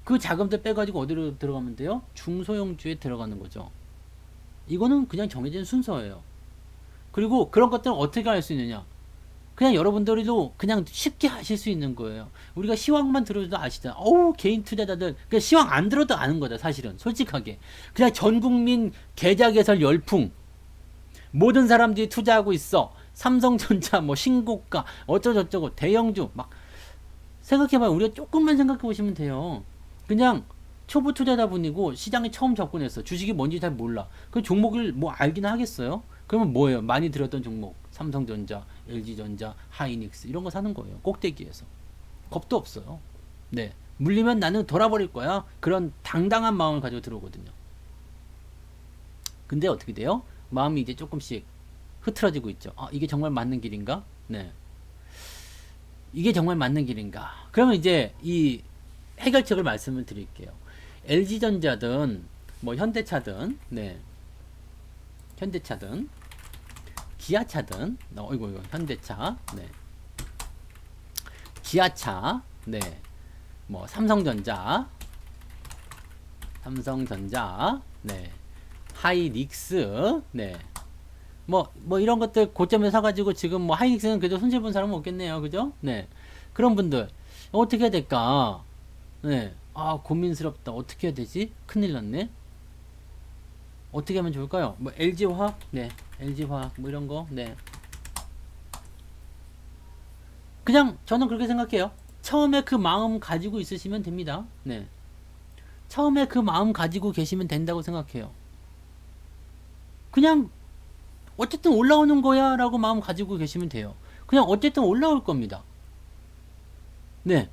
A: 그 자금들 빼가지고 어디로 들어가면 돼요? 중소형주에 들어가는 거죠. 이거는 그냥 정해진 순서예요. 그리고 그런 것들은 어떻게 할 수 있느냐? 그냥 여러분들도 그냥 쉽게 하실 수 있는 거예요. 우리가 시황만 들어도 아시잖아. 개인 투자자들 그냥 시황 안 들어도 아는 거다. 사실은 솔직하게 그냥 전국민 계좌 개설 열풍. 모든 사람들이 투자하고 있어. 삼성전자 뭐 신고가 어쩌고저쩌고 대형주 막 생각해봐요. 우리가 조금만 생각해 보시면 돼요. 그냥 초보 투자자분이고 시장에 처음 접근했어. 주식이 뭔지 잘 몰라. 그 종목을 뭐 알긴 하겠어요? 그러면 뭐예요? 많이 들었던 종목. 삼성전자, LG전자, 하이닉스 이런 거 사는 거예요. 꼭대기에서. 겁도 없어요. 네. 물리면 나는 돌아버릴 거야. 그런 당당한 마음을 가지고 들어오거든요. 근데 어떻게 돼요? 마음이 이제 조금씩 흐트러지고 있죠. 이게 정말 맞는 길인가? 네. 이게 정말 맞는 길인가? 그러면 이제 이 해결책을 말씀을 드릴게요. LG전자든 뭐 현대차든 네. 현대차든 기아차든 이거 현대차 네. 기아차 네. 뭐 삼성전자 네. 하이닉스 네. 뭐 이런 것들 고점에 사가지고 지금 뭐 하이닉스는 그래도 손실 본 사람은 없겠네요. 그죠? 네. 그런 분들 어떻게 해야 될까? 네. 고민스럽다. 어떻게 해야 되지? 큰일 났네. 어떻게 하면 좋을까요? 뭐 LG화학? 네. LG화학 뭐 이런 거. 네. 그냥 저는 그렇게 생각해요. 처음에 그 마음 가지고 있으시면 됩니다. 네. 처음에 그 마음 가지고 계시면 된다고 생각해요. 그냥 어쨌든 올라오는 거야 라고 마음 가지고 계시면 돼요. 그냥 어쨌든 올라올 겁니다. 네,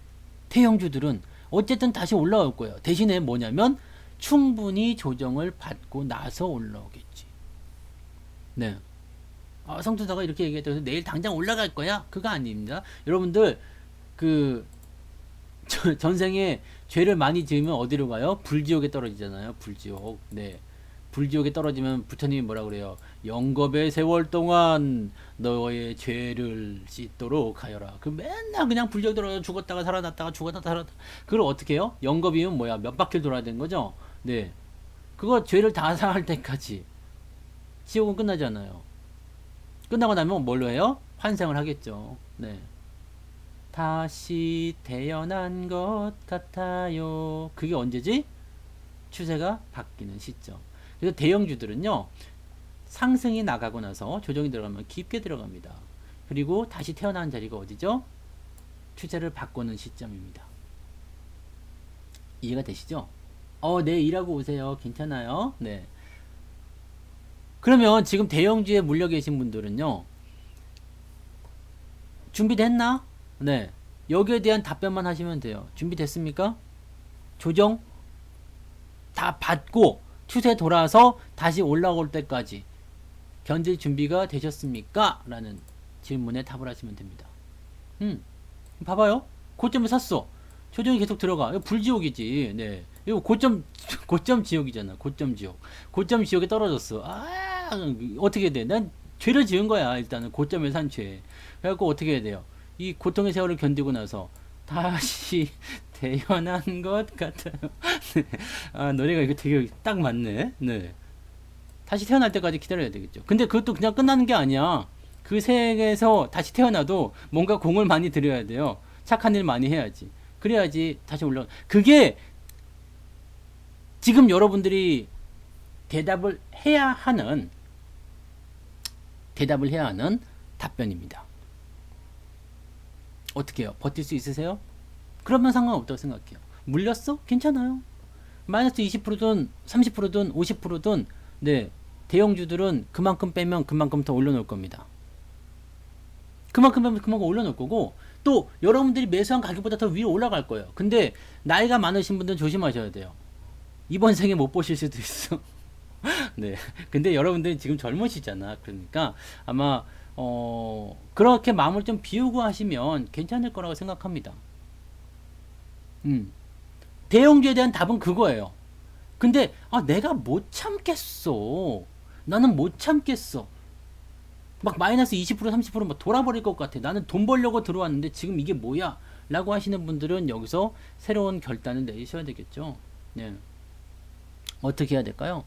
A: 대형주들은 어쨌든 다시 올라올 거예요. 대신에 뭐냐면 충분히 조정을 받고 나서 올라오겠지. 네. 성투사가 이렇게 얘기했다고 해서 내일 당장 올라갈 거야? 그거 아닙니다. 여러분들 그 전생에 죄를 많이 지으면 어디로 가요? 불지옥에 떨어지잖아요. 불지옥. 네. 불지옥에 떨어지면 부처님이 뭐라 그래요? 영겁의 세월 동안 너의 죄를 씻도록 하여라. 그 맨날 그냥 불지옥 떨어져 죽었다가 살아났다가 죽었다가 살아났다. 그걸 어떻게 해요? 영겁이면 뭐야? 몇 바퀴를 돌아야 되는 거죠? 네. 그거 죄를 다 사할 때까지. 지옥은 끝나잖아요. 끝나고 나면 뭘로 해요? 환생을 하겠죠. 네. 다시 태어난 것 같아요. 그게 언제지? 추세가 바뀌는 시점. 그래서 대형주들은요, 상승이 나가고 나서 조정이 들어가면 깊게 들어갑니다. 그리고 다시 태어난 자리가 어디죠? 추세를 바꾸는 시점입니다. 이해가 되시죠? 네, 일하고 오세요. 괜찮아요. 네. 그러면 지금 대형주에 물려 계신 분들은요, 준비됐나? 네. 여기에 대한 답변만 하시면 돼요. 준비됐습니까? 조정 다 받고 추세 돌아서 다시 올라올 때까지 견딜 준비가 되셨습니까? 라는 질문에 답을 하시면 됩니다. 봐봐요. 고점에 샀어. 조정이 계속 들어가. 이거 불지옥이지. 네. 이거 고점 지옥이잖아. 고점 지옥. 고점 지옥에 떨어졌어. 어떻게 돼? 난 죄를 지은 거야. 일단은 고점에 산 죄. 그래갖고 어떻게 해야 돼요? 이 고통의 세월을 견디고 나서 다시 태어난 것 같아요. 네. 노래가 이거 되게 딱 맞네. 네. 다시 태어날 때까지 기다려야 되겠죠. 근데 그것도 그냥 끝나는 게 아니야. 그 세계에서 다시 태어나도 뭔가 공을 많이 들여야 돼요. 착한 일 많이 해야지. 그래야지 다시 올라. 그게 지금 여러분들이 대답을 해야 하는 답변입니다. 어떻게 해요? 버틸 수 있으세요? 그러면 상관없다고 생각해요. 물렸어? 괜찮아요. 마이너스 20%든 30%든 50%든 네, 대형주들은 그만큼 빼면 그만큼 더 올려놓을 겁니다. 그만큼 빼면 그만큼 올려놓을 거고 또 여러분들이 매수한 가격보다 더 위로 올라갈 거예요. 근데 나이가 많으신 분들은 조심하셔야 돼요. 이번 생에 못 보실 수도 있어. 네. 근데 여러분들이 지금 젊으시잖아. 그러니까 아마 그렇게 마음을 좀 비우고 하시면 괜찮을 거라고 생각합니다. 대형주에 대한 답은 그거예요. 근데 내가 못 참겠어. 나는 못 참겠어. 막 마이너스 20% 30%막 돌아버릴 것 같아. 나는 돈 벌려고 들어왔는데 지금 이게 뭐야? 라고 하시는 분들은 여기서 새로운 결단을 내셔야 되겠죠. 네. 어떻게 해야 될까요?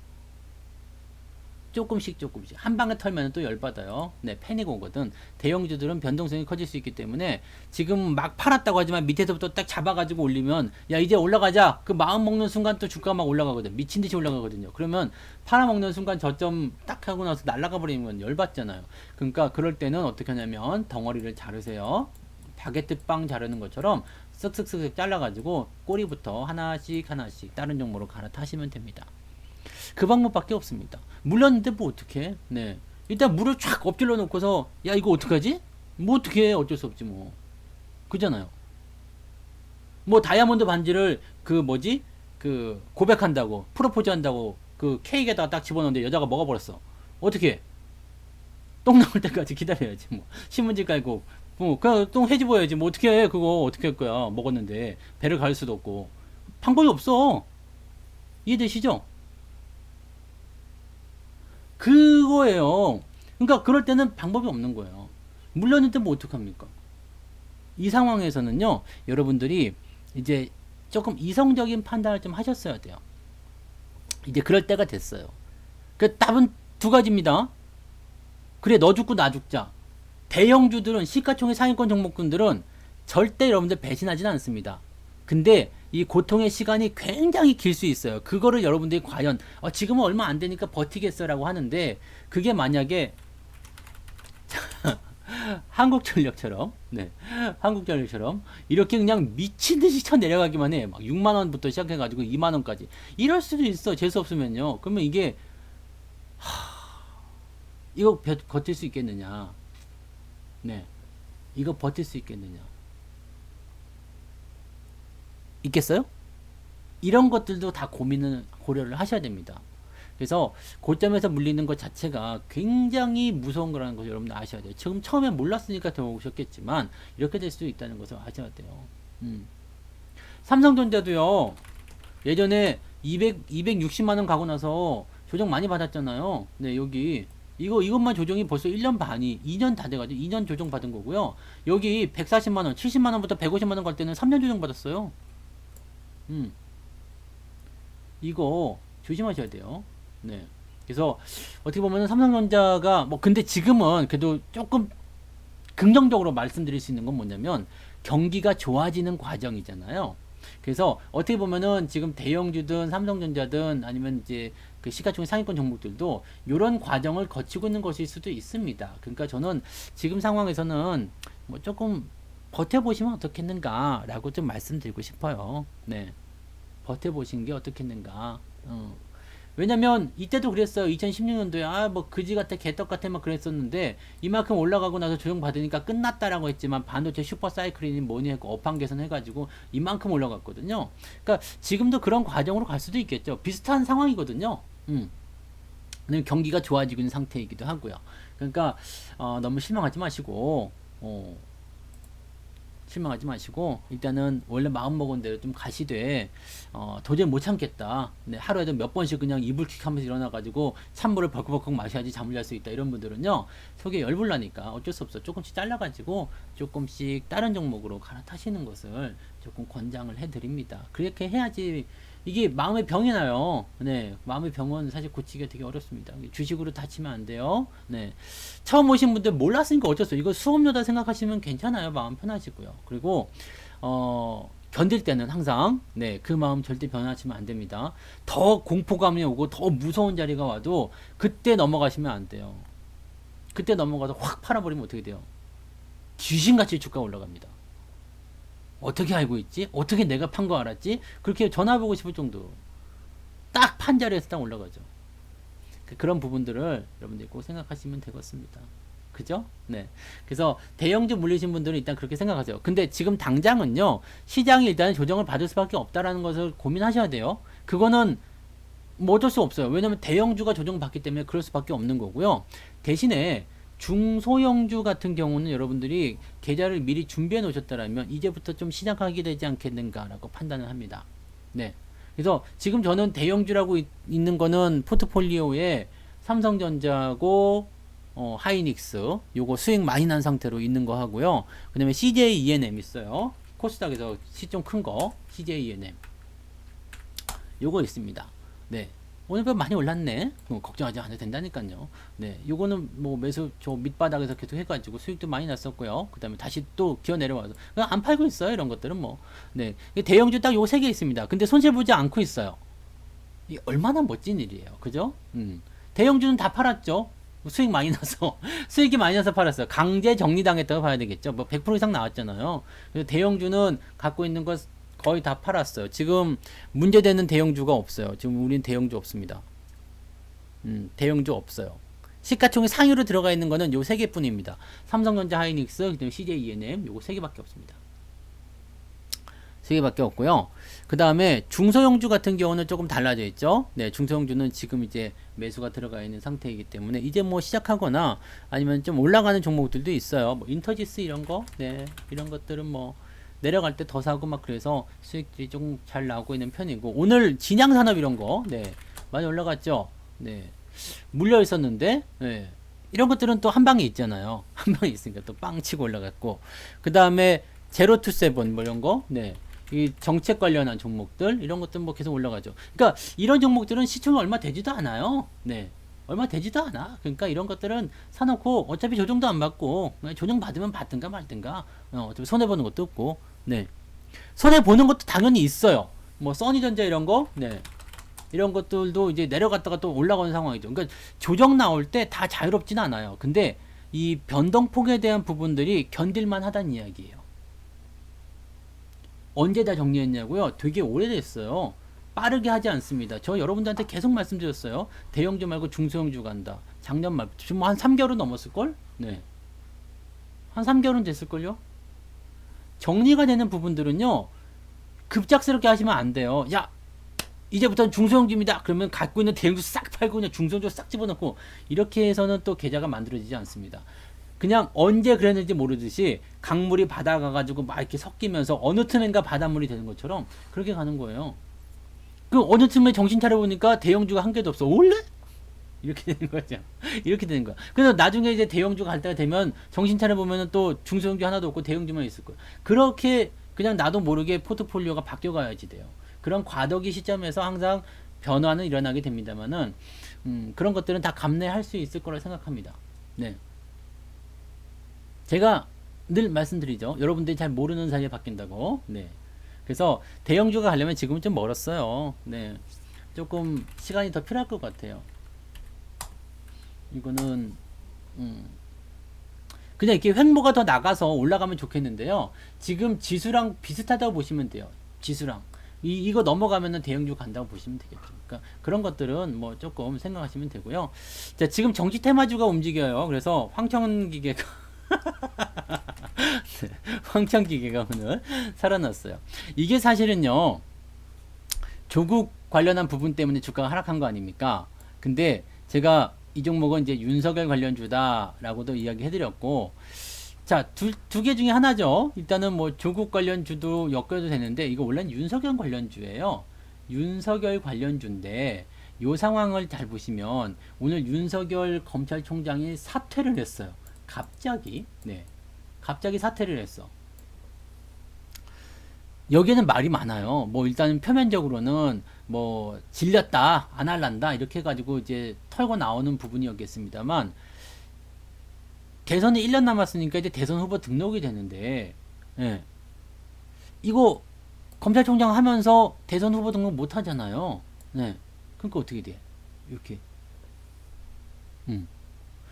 A: 조금씩 한 방에 털면 또 열받아요. 네, 패닉 오거든. 대형주들은 변동성이 커질 수 있기 때문에 지금 막 팔았다고 하지만 밑에서부터 딱 잡아가지고 올리면 야 이제 올라가자. 그 마음 먹는 순간 또 주가가 막 올라가거든. 미친 듯이 올라가거든요. 그러면 팔아먹는 순간 저점 딱 하고 나서 날아가 버리는 건 열받잖아요. 그러니까 그럴 때는 어떻게 하냐면 덩어리를 자르세요. 바게트 빵 자르는 것처럼 쓱쓱쓱 잘라가지고 꼬리부터 하나씩 다른 종목으로 갈아타시면 됩니다. 그 방법밖에 없습니다. 물렸는데 뭐 어떡해? 네. 일단 물을 쫙 엎질러 놓고서 야 이거 어떡하지? 뭐 어떡해? 어쩔 수 없지 뭐. 그잖아요. 뭐 다이아몬드 반지를 그 고백한다고 프로포즈 한다고 그 케이크에다가 딱 집어넣는데 여자가 먹어버렸어. 어떻게? 똥 나올 때까지 기다려야지 뭐. 신문지 깔고 그냥 똥 헤집어야지 뭐. 어떻게 해? 그거 어떻게 할 거야? 먹었는데 배를 갈 수도 없고 방법이 없어. 이해되시죠? 그거예요. 그러니까 그럴 때는 방법이 없는 거예요. 물렸는데 뭐 어떡합니까? 이 상황에서는요, 여러분들이 이제 조금 이성적인 판단을 좀 하셨어야 돼요. 이제 그럴 때가 됐어요. 그 답은 두 가지입니다. 그래, 너 죽고 나 죽자. 대형주들은, 시가총액 상위권 종목군들은 절대 여러분들 배신하진 않습니다. 근데 이 고통의 시간이 굉장히 길 수 있어요. 그거를 여러분들이 과연 지금은 얼마 안 되니까 버티겠어라고 하는데 그게 만약에 한국전력처럼 한국전력처럼 이렇게 그냥 미친 듯이 쳐 내려가기만 해. 막 6만 원부터 시작해가지고 2만 원까지. 이럴 수도 있어. 재수 없으면요. 그러면 이게 이거 버틸 수 있겠느냐? 네, 이거 버틸 수 있겠느냐? 있겠어요? 이런 것들도 다 고려를 하셔야 됩니다. 그래서 고점에서 물리는 것 자체가 굉장히 무서운 거라는 것을 여러분들 아셔야 돼요. 지금 처음에 몰랐으니까 들어오셨겠지만 이렇게 될 수도 있다는 것을 아셔야 돼요. 삼성전자도요. 예전에 260만 원 가고 나서 조정 많이 받았잖아요. 네, 여기 이것만 조정이 벌써 1년 반이 2년 다 돼가지고 2년 조정 받은 거고요. 여기 140만 원, 70만 원부터 150만 원 갈 때는 3년 조정 받았어요. 이거 조심하셔야 돼요. 네. 그래서 어떻게 보면 삼성전자가 뭐 근데 지금은 그래도 조금 긍정적으로 말씀드릴 수 있는 건 뭐냐면 경기가 좋아지는 과정이잖아요. 그래서 어떻게 보면은 지금 대형주든 삼성전자든 아니면 이제 그 시가총액 상위권 종목들도 이런 과정을 거치고 있는 것일 수도 있습니다. 그러니까 저는 지금 상황에서는 뭐 조금 버텨보시면 어떻겠는가라고 좀 말씀드리고 싶어요. 네. 버텨보신 게 어떻겠는가. 왜냐면 이때도 그랬어요. 2016년도에 뭐 그지 같아 개떡 같아 막 그랬었는데 이만큼 올라가고 나서 조정 받으니까 끝났다라고 했지만 반도체 슈퍼 사이클이니 뭐니 했고 업황 개선 해가지고 이만큼 올라갔거든요. 그러니까 지금도 그런 과정으로 갈 수도 있겠죠. 비슷한 상황이거든요. 경기가 좋아지고 있는 상태이기도 하고요. 그러니까 너무 실망하지 마시고 일단은 원래 마음먹은 대로 좀 가시되 도저히 못 참겠다. 네, 하루에도 몇 번씩 그냥 이불킥 하면서 일어나가지고 찬물을 벌컥벌컥 마셔야지 잠을 잘 수 있다. 이런 분들은요 속에 열불나니까 어쩔 수 없어. 조금씩 잘라가지고 조금씩 다른 종목으로 갈아타시는 것을 조금 권장을 해드립니다. 그렇게 해야지 이게 마음의 병이 나요. 네, 마음의 병은 사실 고치기가 되게 어렵습니다. 주식으로 다치면 안 돼요. 네, 처음 오신 분들 몰랐으니까 어쩔 수 없어요. 이거 수업료다 생각하시면 괜찮아요. 마음 편하시고요. 그리고 견딜 때는 항상 그 마음 절대 변하시면 안 됩니다. 더 공포감이 오고 더 무서운 자리가 와도 그때 넘어가시면 안 돼요. 그때 넘어가서 확 팔아버리면 어떻게 돼요? 귀신같이 주가 올라갑니다. 어떻게 알고 있지? 어떻게 내가 판 거 알았지? 그렇게 전화해보고 싶을 정도. 딱 판 자리에서 딱 올라가죠. 그런 부분들을 여러분들이 꼭 생각하시면 되겠습니다. 그죠? 네. 그래서 대형주 물리신 분들은 일단 그렇게 생각하세요. 근데 지금 당장은요, 시장이 일단 조정을 받을 수밖에 없다라는 것을 고민하셔야 돼요. 그거는 뭐 어쩔 수 없어요. 왜냐면 대형주가 조정받기 때문에 그럴 수밖에 없는 거고요. 대신에 중소형주 같은 경우는 여러분들이 계좌를 미리 준비해 놓으셨다면 이제부터 좀 시작하게 되지 않겠는가라고 판단을 합니다. 네. 그래서 지금 저는 대형주라고 있는 거는 포트폴리오에 삼성전자고 하이닉스 요거 수익 많이 난 상태로 있는 거 하고요. 그 다음에 CJ ENM 있어요. 코스닥에서 시좀 큰 거 CJ ENM 요거 있습니다. 네. 오늘 많이 올랐네. 걱정하지 않아도 된다니까요. 네, 요거는 뭐 매수 저 밑바닥에서 계속 해가지고 수익도 많이 났었고요. 그 다음에 다시 또 기어 내려와서 그냥 안 팔고 있어요. 이런 것들은 뭐. 네, 대형주 딱 요 세 개 있습니다. 근데 손실 보지 않고 있어요. 이 얼마나 멋진 일이에요. 그죠? 대형주는 다 팔았죠. 수익 많이 나서 수익이 많이 나서 팔았어요. 강제 정리당했다고 봐야 되겠죠. 뭐 100% 이상 나왔잖아요. 그래서 대형주는 갖고 있는 것 거의 다 팔았어요. 지금 문제되는 대형주가 없어요. 지금 우린 대형주 없습니다. 대형주 없어요. 시가총액 상위로 들어가 있는 거는 요 세 개뿐입니다. 삼성전자, 하이닉스, 그다음에 CJ ENM 요거 세 개밖에 없습니다. 세 개밖에 없고요. 그 다음에 중소형주 같은 경우는 조금 달라져 있죠. 네, 중소형주는 지금 이제 매수가 들어가 있는 상태이기 때문에 이제 뭐 시작하거나 아니면 좀 올라가는 종목들도 있어요. 뭐 인터지스 이런 거, 네, 이런 것들은 뭐 내려갈 때 더 사고 막 그래서 수익들이 좀 잘 나오고 있는 편이고 오늘 진양산업 이런 거 네 많이 올라갔죠. 네 물려 있었는데 네 이런 것들은 또 한 방에 있잖아요. 한 방에 있으니까 또 빵 치고 올라갔고 그 다음에 제로투세븐 뭐 이런 거 네 이 정책 관련한 종목들 이런 것들 뭐 계속 올라가죠. 그러니까 이런 종목들은 시총이 얼마 되지도 않아요. 네 얼마 되지도 않아. 그러니까 이런 것들은 사놓고 어차피 조정도 안 받고 조정 받으면 받든가 말든가 어차피 손해보는 것도 없고 네 손해보는 것도 당연히 있어요. 뭐 써니전자 이런 거 네 이런 것들도 이제 내려갔다가 또 올라가는 상황이죠. 그러니까 조정 나올 때 다 자유롭진 않아요. 근데 이 변동폭에 대한 부분들이 견딜만 하다는 이야기예요. 언제 다 정리했냐고요? 되게 오래됐어요. 빠르게 하지 않습니다. 저 여러분들한테 계속 말씀드렸어요. 대형주 말고 중소형주 간다. 작년 말, 지금 한 3개월은 넘었을걸? 네. 한 3개월은 됐을걸요? 정리가 되는 부분들은요, 급작스럽게 하시면 안 돼요. 야, 이제부터는 중소형주입니다. 그러면 갖고 있는 대형주 싹 팔고 그냥 중소형주 싹 집어넣고, 이렇게 해서는 또 계좌가 만들어지지 않습니다. 그냥 언제 그랬는지 모르듯이 강물이 바다가가지고 막 이렇게 섞이면서 어느 틈엔가 바닷물이 되는 것처럼 그렇게 가는 거예요. 그 어느 틈에 정신 차려보니까 대형주가 한 개도 없어. 원래? 이렇게 되는 거죠. 이렇게 되는 거야. 그래서 나중에 이제 대형주가 갈 때가 되면 정신 차려보면은 또 중소형주 하나도 없고 대형주만 있을 거야. 그렇게 그냥 나도 모르게 포트폴리오가 바뀌어가야지 돼요. 그런 과도기 시점에서 항상 변화는 일어나게 됩니다만은, 그런 것들은 다 감내할 수 있을 거라 생각합니다. 네. 제가 늘 말씀드리죠. 여러분들이 잘 모르는 사이에 바뀐다고. 네. 그래서 대형주가 가려면 지금은 좀 멀었어요. 네. 조금 시간이 더 필요할 것 같아요. 이거는 그냥 이렇게 횡보가 더 나가서 올라가면 좋겠는데요. 지금 지수랑 비슷하다고 보시면 돼요. 지수랑 이거 넘어가면은 대형주 간다고 보시면 되겠죠. 그러니까 그런 것들은 뭐 조금 생각하시면 되고요. 자, 지금 정치 테마주가 움직여요. 그래서 황천기계가 네, 황천기계가 오늘 살아났어요. 이게 사실은요, 조국 관련한 부분 때문에 주가가 하락한 거 아닙니까? 근데 제가 이 종목은 이제 윤석열 관련주다라고도 이야기해드렸고, 자, 두 개 중에 하나죠. 일단은 뭐 조국 관련주도 엮여도 되는데, 이거 원래는 윤석열 관련주예요. 윤석열 관련주인데, 요 상황을 잘 보시면 오늘 윤석열 검찰총장이 사퇴를 했어요. 갑자기. 네. 갑자기 사퇴를 했어. 여기에는 말이 많아요. 뭐 일단은 표면적으로는 뭐 질렸다, 안 할란다 이렇게 해가지고 이제 털고 나오는 부분이었겠습니다만, 대선이 1년 남았으니까 이제 대선 후보 등록이 되는데, 예. 이거 검찰총장 하면서 대선 후보 등록 못 하잖아요. 네. 그러니까 어떻게 돼? 이렇게.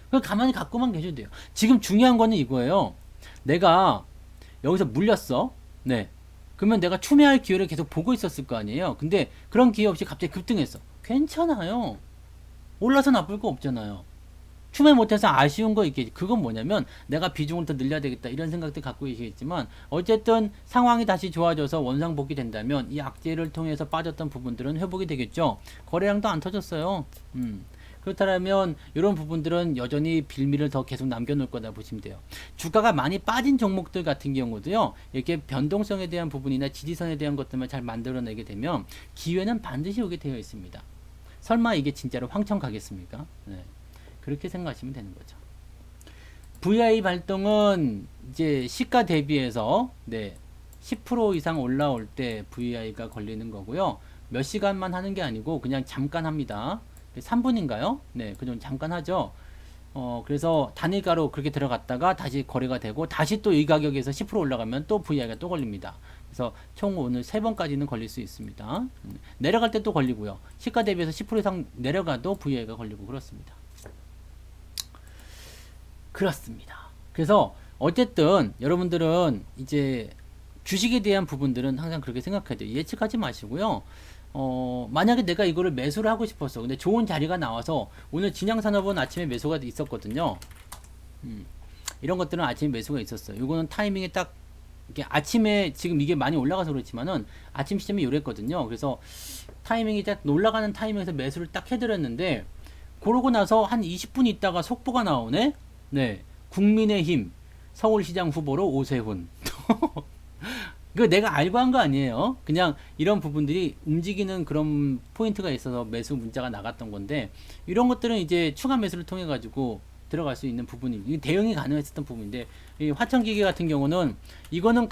A: 그걸 가만히 갖고만 계셔도 돼요. 지금 중요한 거는 이거예요. 내가 여기서 물렸어. 네. 그러면 내가 추매할 기회를 계속 보고 있었을 거 아니에요. 근데 그런 기회 없이 갑자기 급등했어. 괜찮아요. 올라서 나쁠 거 없잖아요. 추매 못해서 아쉬운 거 있겠지. 그건 뭐냐면 내가 비중을 더 늘려야 되겠다 이런 생각들 갖고 계시겠지만, 어쨌든 상황이 다시 좋아져서 원상복귀 된다면 이 악재를 통해서 빠졌던 부분들은 회복이 되겠죠. 거래량도 안 터졌어요. 그렇다면 이런 부분들은 여전히 빌미를 더 계속 남겨놓을 거다 보시면 돼요. 주가가 많이 빠진 종목들 같은 경우도요, 이렇게 변동성에 대한 부분이나 지지선에 대한 것들만 잘 만들어내게 되면 기회는 반드시 오게 되어 있습니다. 설마 이게 진짜로 황천 가겠습니까? 네. 그렇게 생각하시면 되는 거죠. VI 발동은 이제 시가 대비해서, 네, 10% 이상 올라올 때 VI가 걸리는 거고요. 몇 시간만 하는 게 아니고 그냥 잠깐 합니다. 3분인가요? 네, 그좀 잠깐 하죠. 그래서 단일가로 그렇게 들어갔다가 다시 거래가 되고, 다시 또 이 가격에서 10% 올라가면 또 VI가 또 걸립니다. 그래서 총 오늘 3번까지는 걸릴 수 있습니다. 내려갈 때 또 걸리고요. 시가 대비해서 10% 이상 내려가도 VI가 걸리고 그렇습니다. 그렇습니다. 그래서 어쨌든 여러분들은 이제 주식에 대한 부분들은 항상 그렇게 생각해야 돼요. 예측하지 마시고요. 만약에 내가 이거를 매수를 하고 싶었어. 근데 좋은 자리가 나와서, 오늘 진양산업은 아침에 매수가 있었거든요. 이런 것들은 아침에 매수가 있었어요. 이거는 타이밍에 딱, 이렇게 아침에 지금 이게 많이 올라가서 그렇지만은 아침 시점이 요랬거든요. 그래서 타이밍이 딱 올라가는 타이밍에서 매수를 딱 해드렸는데, 그러고 나서 한 20분 있다가 속보가 나오네? 네. 국민의힘 서울시장 후보로 오세훈. 그 내가 알고 한 거 아니에요. 그냥 이런 부분들이 움직이는 그런 포인트가 있어서 매수 문자가 나갔던 건데, 이런 것들은 이제 추가 매수를 통해 가지고 들어갈 수 있는 부분이, 대응이 가능했었던 부분인데, 이 화천기계 같은 경우는 이거는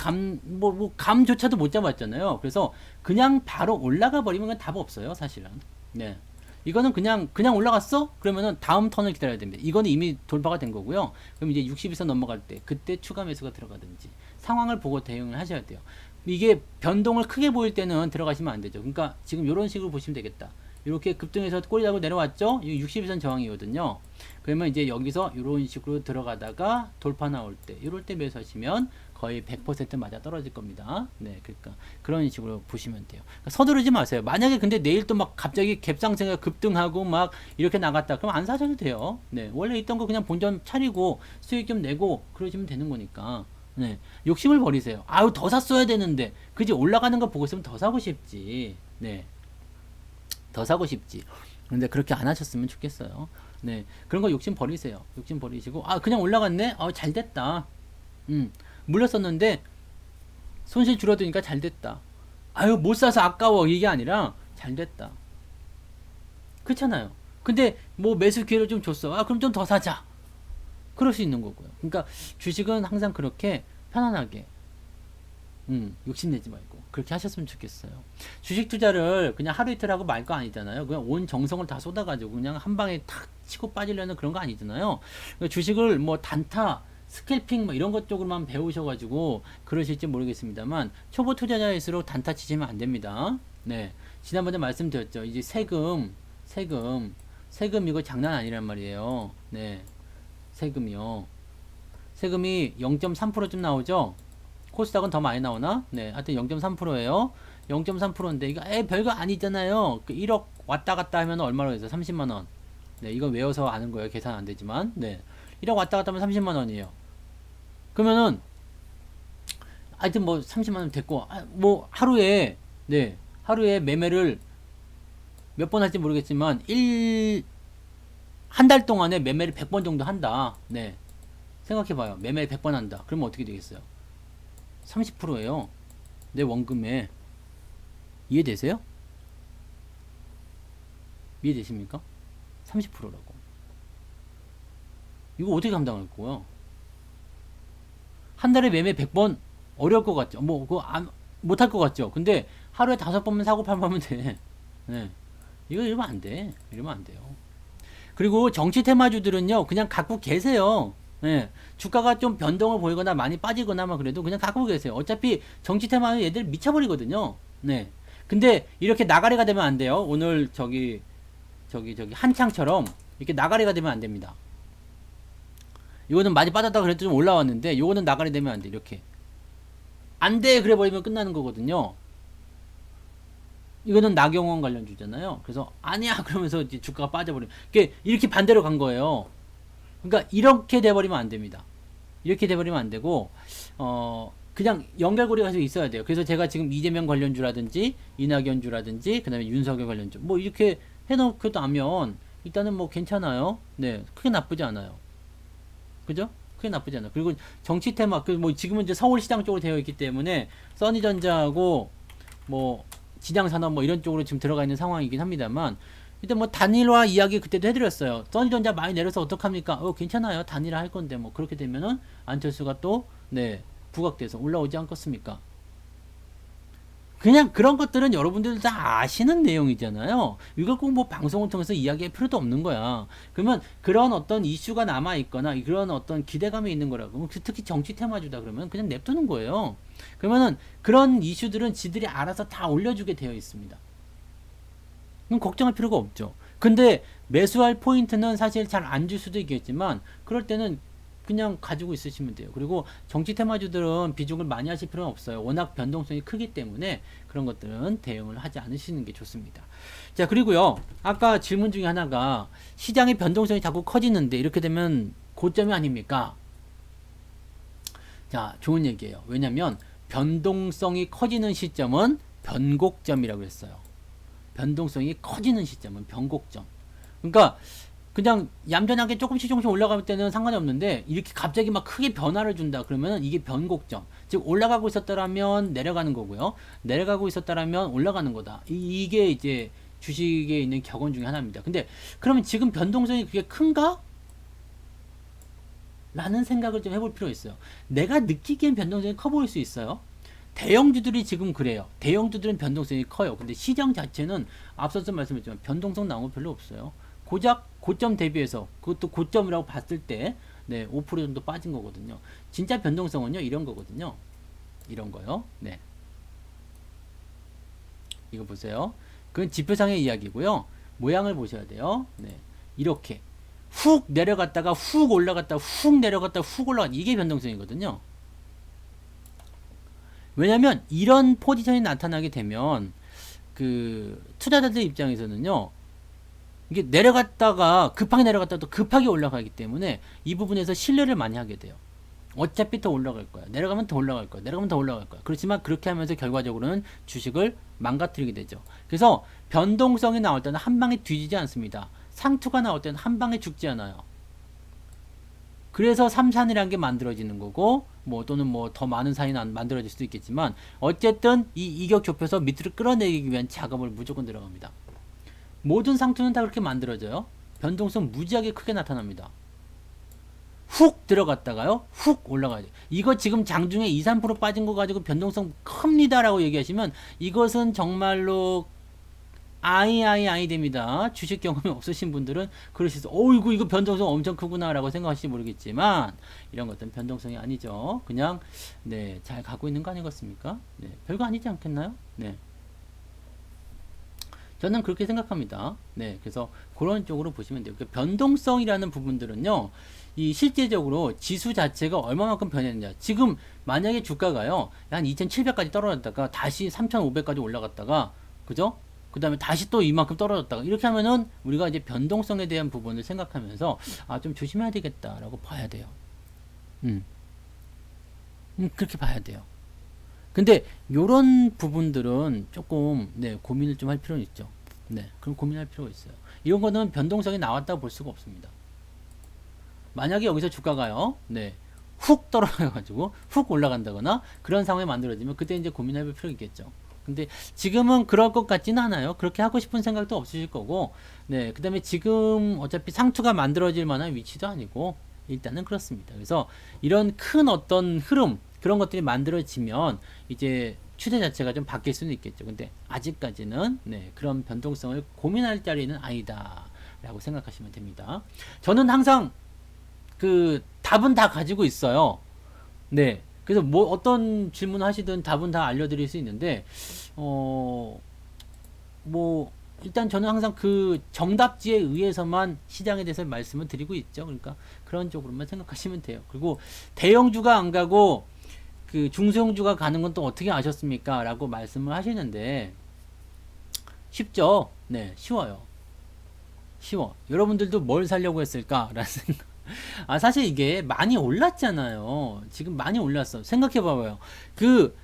A: 감조차도 못 잡았잖아요. 그래서 그냥 바로 올라가 버리면 그건 답 없어요, 사실은. 네. 이거는 그냥 올라갔어? 그러면은 다음 턴을 기다려야 됩니다. 이거는 이미 돌파가 된 거고요. 그럼 이제 60에서 넘어갈 때, 그때 추가 매수가 들어가든지 상황을 보고 대응을 하셔야 돼요. 이게 변동을 크게 보일 때는 들어가시면 안 되죠. 그러니까 지금 이런 식으로 보시면 되겠다. 이렇게 급등해서 꼬리 달고 내려왔죠? 이 60일선 저항이거든요. 그러면 이제 여기서 이런 식으로 들어가다가 돌파 나올 때, 이럴 때 매수하시면 거의 100% 맞아 떨어질 겁니다. 네, 그러니까 그런 식으로 보시면 돼요. 그러니까 서두르지 마세요. 만약에 근데 내일 또 막 갑자기 갭상승가 급등하고 막 이렇게 나갔다, 그럼 안 사셔도 돼요. 네, 원래 있던 거 그냥 본전 차리고 수익 좀 내고 그러시면 되는 거니까. 네, 욕심을 버리세요. 아유, 더 샀어야 되는데, 그지? 올라가는 거 보고 있으면 더 사고 싶지. 네, 더 사고 싶지. 근데 그렇게 안 하셨으면 좋겠어요. 네, 그런 거 욕심 버리세요. 욕심 버리시고, 아, 그냥 올라갔네? 잘 됐다. 물렸었는데, 손실 줄어드니까 잘 됐다. 아유, 못 사서 아까워. 이게 아니라, 잘 됐다. 그렇잖아요. 근데, 뭐, 매수 기회를 좀 줬어. 그럼 좀 더 사자. 그럴 수 있는 거고요. 그러니까, 주식은 항상 그렇게 편안하게, 욕심내지 말고 그렇게 하셨으면 좋겠어요. 주식 투자를 그냥 하루 이틀 하고 말 거 아니잖아요. 그냥 온 정성을 다 쏟아가지고 그냥 한 방에 탁 치고 빠지려는 그런 거 아니잖아요. 그러니까 주식을 뭐 단타, 스캘핑 뭐 이런 것 쪽으로만 배우셔가지고 그러실지 모르겠습니다만 초보 투자자일수록 단타 치시면 안 됩니다. 네, 지난번에 말씀드렸죠. 이제 세금 이거 장난 아니란 말이에요. 네, 세금이요. 세금이 0.3%쯤 나오죠. 코스닥은 더 많이 나오나? 네, 하여튼 0.3%예요. 0.3%인데 이거 별거 아니잖아요. 1억 왔다 갔다 하면 얼마로 해서 30만 원. 네, 이거 외워서 아는 거예요. 계산 안 되지만. 네. 1억 왔다 갔다 하면 30만 원이에요. 그러면은 하여튼 뭐 30만 원 됐고, 뭐 하루에 매매를 몇 번 할지 모르겠지만 한 달 동안에 매매를 100번 정도 한다. 네. 생각해 봐요. 매매 100번 한다. 그러면 어떻게 되겠어요? 30%예요. 내 원금에. 이해되세요? 이해되십니까? 30%라고. 이거 어떻게 감당할 거야? 한 달에 매매 100번 어려울 것 같죠? 뭐, 그거 못할 것 같죠? 근데 하루에 5번만 사고 팔면 돼. 네. 이러면 안 돼. 이러면 안 돼요. 그리고 정치 테마주들은요, 그냥 갖고 계세요. 네. 주가가 좀 변동을 보이거나 많이 빠지거나만 그래도 그냥 갖고 계세요. 어차피 정치 테마는 얘들 미쳐버리거든요. 네. 근데 이렇게 나가리가 되면 안 돼요. 오늘 저기 한창처럼 이렇게 나가리가 되면 안 됩니다. 이거는 많이 빠졌다가 그래도 좀 올라왔는데, 이거는 나가리 되면 안 돼. 이렇게. 안 돼! 그래 버리면 끝나는 거거든요. 이거는 나경원 관련주잖아요. 그래서 아니야! 그러면서 이제 주가가 빠져버리면. 이렇게 반대로 간 거예요. 그러니까 이렇게 돼버리면 안 됩니다. 이렇게 돼버리면 안 되고, 그냥 연결고리가 계속 있어야 돼요. 그래서 제가 지금 이재명 관련주라든지, 이낙연주라든지, 그 다음에 윤석열 관련주, 뭐 이렇게 해놓고 나면, 일단은 뭐 괜찮아요. 네. 크게 나쁘지 않아요. 그죠? 크게 나쁘지 않아요. 그리고 정치 테마, 뭐 지금은 이제 서울시장 쪽으로 되어 있기 때문에, 써니전자하고, 뭐, 진양산업 뭐 이런 쪽으로 지금 들어가 있는 상황이긴 합니다만, 일단 뭐 단일화 이야기 그때도 해드렸어요. 써니전자 많이 내려서 어떡합니까? 괜찮아요. 단일화 할 건데 뭐 그렇게 되면은 안철수가 또 부각돼서 올라오지 않겠습니까? 그냥 그런 것들은 여러분들 다 아시는 내용이잖아요. 이걸 꼭 뭐 방송을 통해서 이야기할 필요도 없는 거야. 그러면 그런 어떤 이슈가 남아 있거나 그런 어떤 기대감이 있는 거라고, 특히 정치 테마주다 그러면 그냥 냅두는 거예요. 그러면은 그런 이슈들은 지들이 알아서 다 올려주게 되어 있습니다. 그럼 걱정할 필요가 없죠. 근데 매수할 포인트는 사실 잘 안 줄 수도 있겠지만, 그럴 때는 그냥 가지고 있으시면 돼요. 그리고 정치 테마주들은 비중을 많이 하실 필요는 없어요. 워낙 변동성이 크기 때문에 그런 것들은 대응을 하지 않으시는 게 좋습니다. 자, 그리고요, 아까 질문 중에 하나가 시장의 변동성이 자꾸 커지는데 이렇게 되면 고점이 아닙니까? 자, 좋은 얘기예요. 왜냐면 변동성이 커지는 시점은 변곡점이라고 했어요. 변동성이 커지는 시점은 변곡점. 그러니까 그냥 얌전하게 조금씩 올라갈 때는 상관이 없는데, 이렇게 갑자기 막 크게 변화를 준다 그러면 이게 변곡점. 즉 올라가고 있었다라면 내려가는 거고요. 내려가고 있었다라면 올라가는 거다. 이게 이제 주식에 있는 격언 중에 하나입니다. 근데 그러면 지금 변동성이 그게 큰가? 라는 생각을 좀 해볼 필요가 있어요. 내가 느끼기엔 변동성이 커 보일 수 있어요. 대형주들이 지금 그래요. 대형주들은 변동성이 커요. 근데 시장 자체는 앞서서 말씀했지만 변동성 나온 거 별로 없어요. 고작 고점 대비해서, 그것도 고점이라고 봤을 때 5% 정도 빠진 거거든요. 진짜 변동성은요, 이런 거거든요. 이런 거요. 네. 이거 보세요. 그건 지표상의 이야기고요. 모양을 보셔야 돼요. 네. 이렇게 훅 내려갔다가 훅 올라갔다 훅 내려갔다 훅 올라갔다 이게 변동성이거든요. 왜냐면 이런 포지션이 나타나게 되면 그 투자자들 입장에서는요. 이게 내려갔다가 급하게 내려갔다가 또 급하게 올라가기 때문에 이 부분에서 신뢰를 많이 하게 돼요. 어차피 더 올라갈 거야. 내려가면 더 올라갈 거야. 내려가면 더 올라갈 거야. 그렇지만 그렇게 하면서 결과적으로는 주식을 망가뜨리게 되죠. 그래서 변동성이 나올 때는 한 방에 뒤지지 않습니다. 상투가 나올 때는 한 방에 죽지 않아요. 그래서 3산이라는 게 만들어지는 거고 뭐 또는 뭐 더 많은 산이 만들어질 수도 있겠지만 어쨌든 이 이격 좁혀서 밑으로 끌어내기 위한 작업을 무조건 들어갑니다. 모든 상투는 다 그렇게 만들어져요. 변동성 무지하게 크게 나타납니다. 훅 들어갔다가요 훅 올라가야죠. 이거 지금 장중에 2~3% 빠진 거 가지고 변동성 큽니다 라고 얘기하시면 이것은 정말로 아이 됩니다. 주식 경험이 없으신 분들은 그러시죠. 어이구 이거 변동성 엄청 크구나 라고 생각하실지 모르겠지만 이런 것들은 변동성이 아니죠. 그냥 네, 잘 가고 있는 거 아니겠습니까? 네, 별거 아니지 않겠나요? 네. 저는 그렇게 생각합니다. 네, 그래서 그런 쪽으로 보시면 돼요. 변동성이라는 부분들은요, 이 실제적으로 지수 자체가 얼마만큼 변했느냐. 지금 만약에 주가가요, 한 2,700까지 떨어졌다가 다시 3,500까지 올라갔다가, 그죠? 그 다음에 다시 또 이만큼 떨어졌다가, 이렇게 하면은 우리가 이제 변동성에 대한 부분을 생각하면서, 아, 좀 조심해야 되겠다라고 봐야 돼요. 그렇게 봐야 돼요. 근데 요런 부분들은 조금 네, 고민을 좀 할 필요는 있죠. 네, 그럼 고민할 필요가 있어요. 이런 거는 변동성이 나왔다고 볼 수가 없습니다. 만약에 여기서 주가가요, 네, 훅 떨어져가지고 훅 올라간다거나 그런 상황이 만들어지면 그때 이제 고민해 볼 필요가 있겠죠. 근데 지금은 그럴 것 같지는 않아요. 그렇게 하고 싶은 생각도 없으실 거고, 네, 그 다음에 지금 어차피 상투가 만들어질 만한 위치도 아니고, 일단은 그렇습니다. 그래서 이런 큰 어떤 흐름, 그런 것들이 만들어지면 이제 추세 자체가 좀 바뀔 수는 있겠죠. 근데 아직까지는 네, 그런 변동성을 고민할 자리는 아니다 라고 생각하시면 됩니다. 저는 항상 그 답은 다 가지고 있어요. 네. 그래서 뭐 어떤 질문 하시든 답은 다 알려드릴 수 있는데 뭐 일단 저는 항상 그 정답지에 의해서만 시장에 대해서 말씀을 드리고 있죠. 그러니까 그런 쪽으로만 생각하시면 돼요. 그리고 대형주가 안 가고 그 중소형주가 가는 건 또 어떻게 아셨습니까? 라고 말씀을 하시는데 쉽죠? 네, 쉬워요. 쉬워. 여러분들도 뭘 사려고 했을까? 라는 생각. 아, 사실 이게 많이 올랐잖아요. 지금 많이 올랐어. 생각해 봐봐요. 그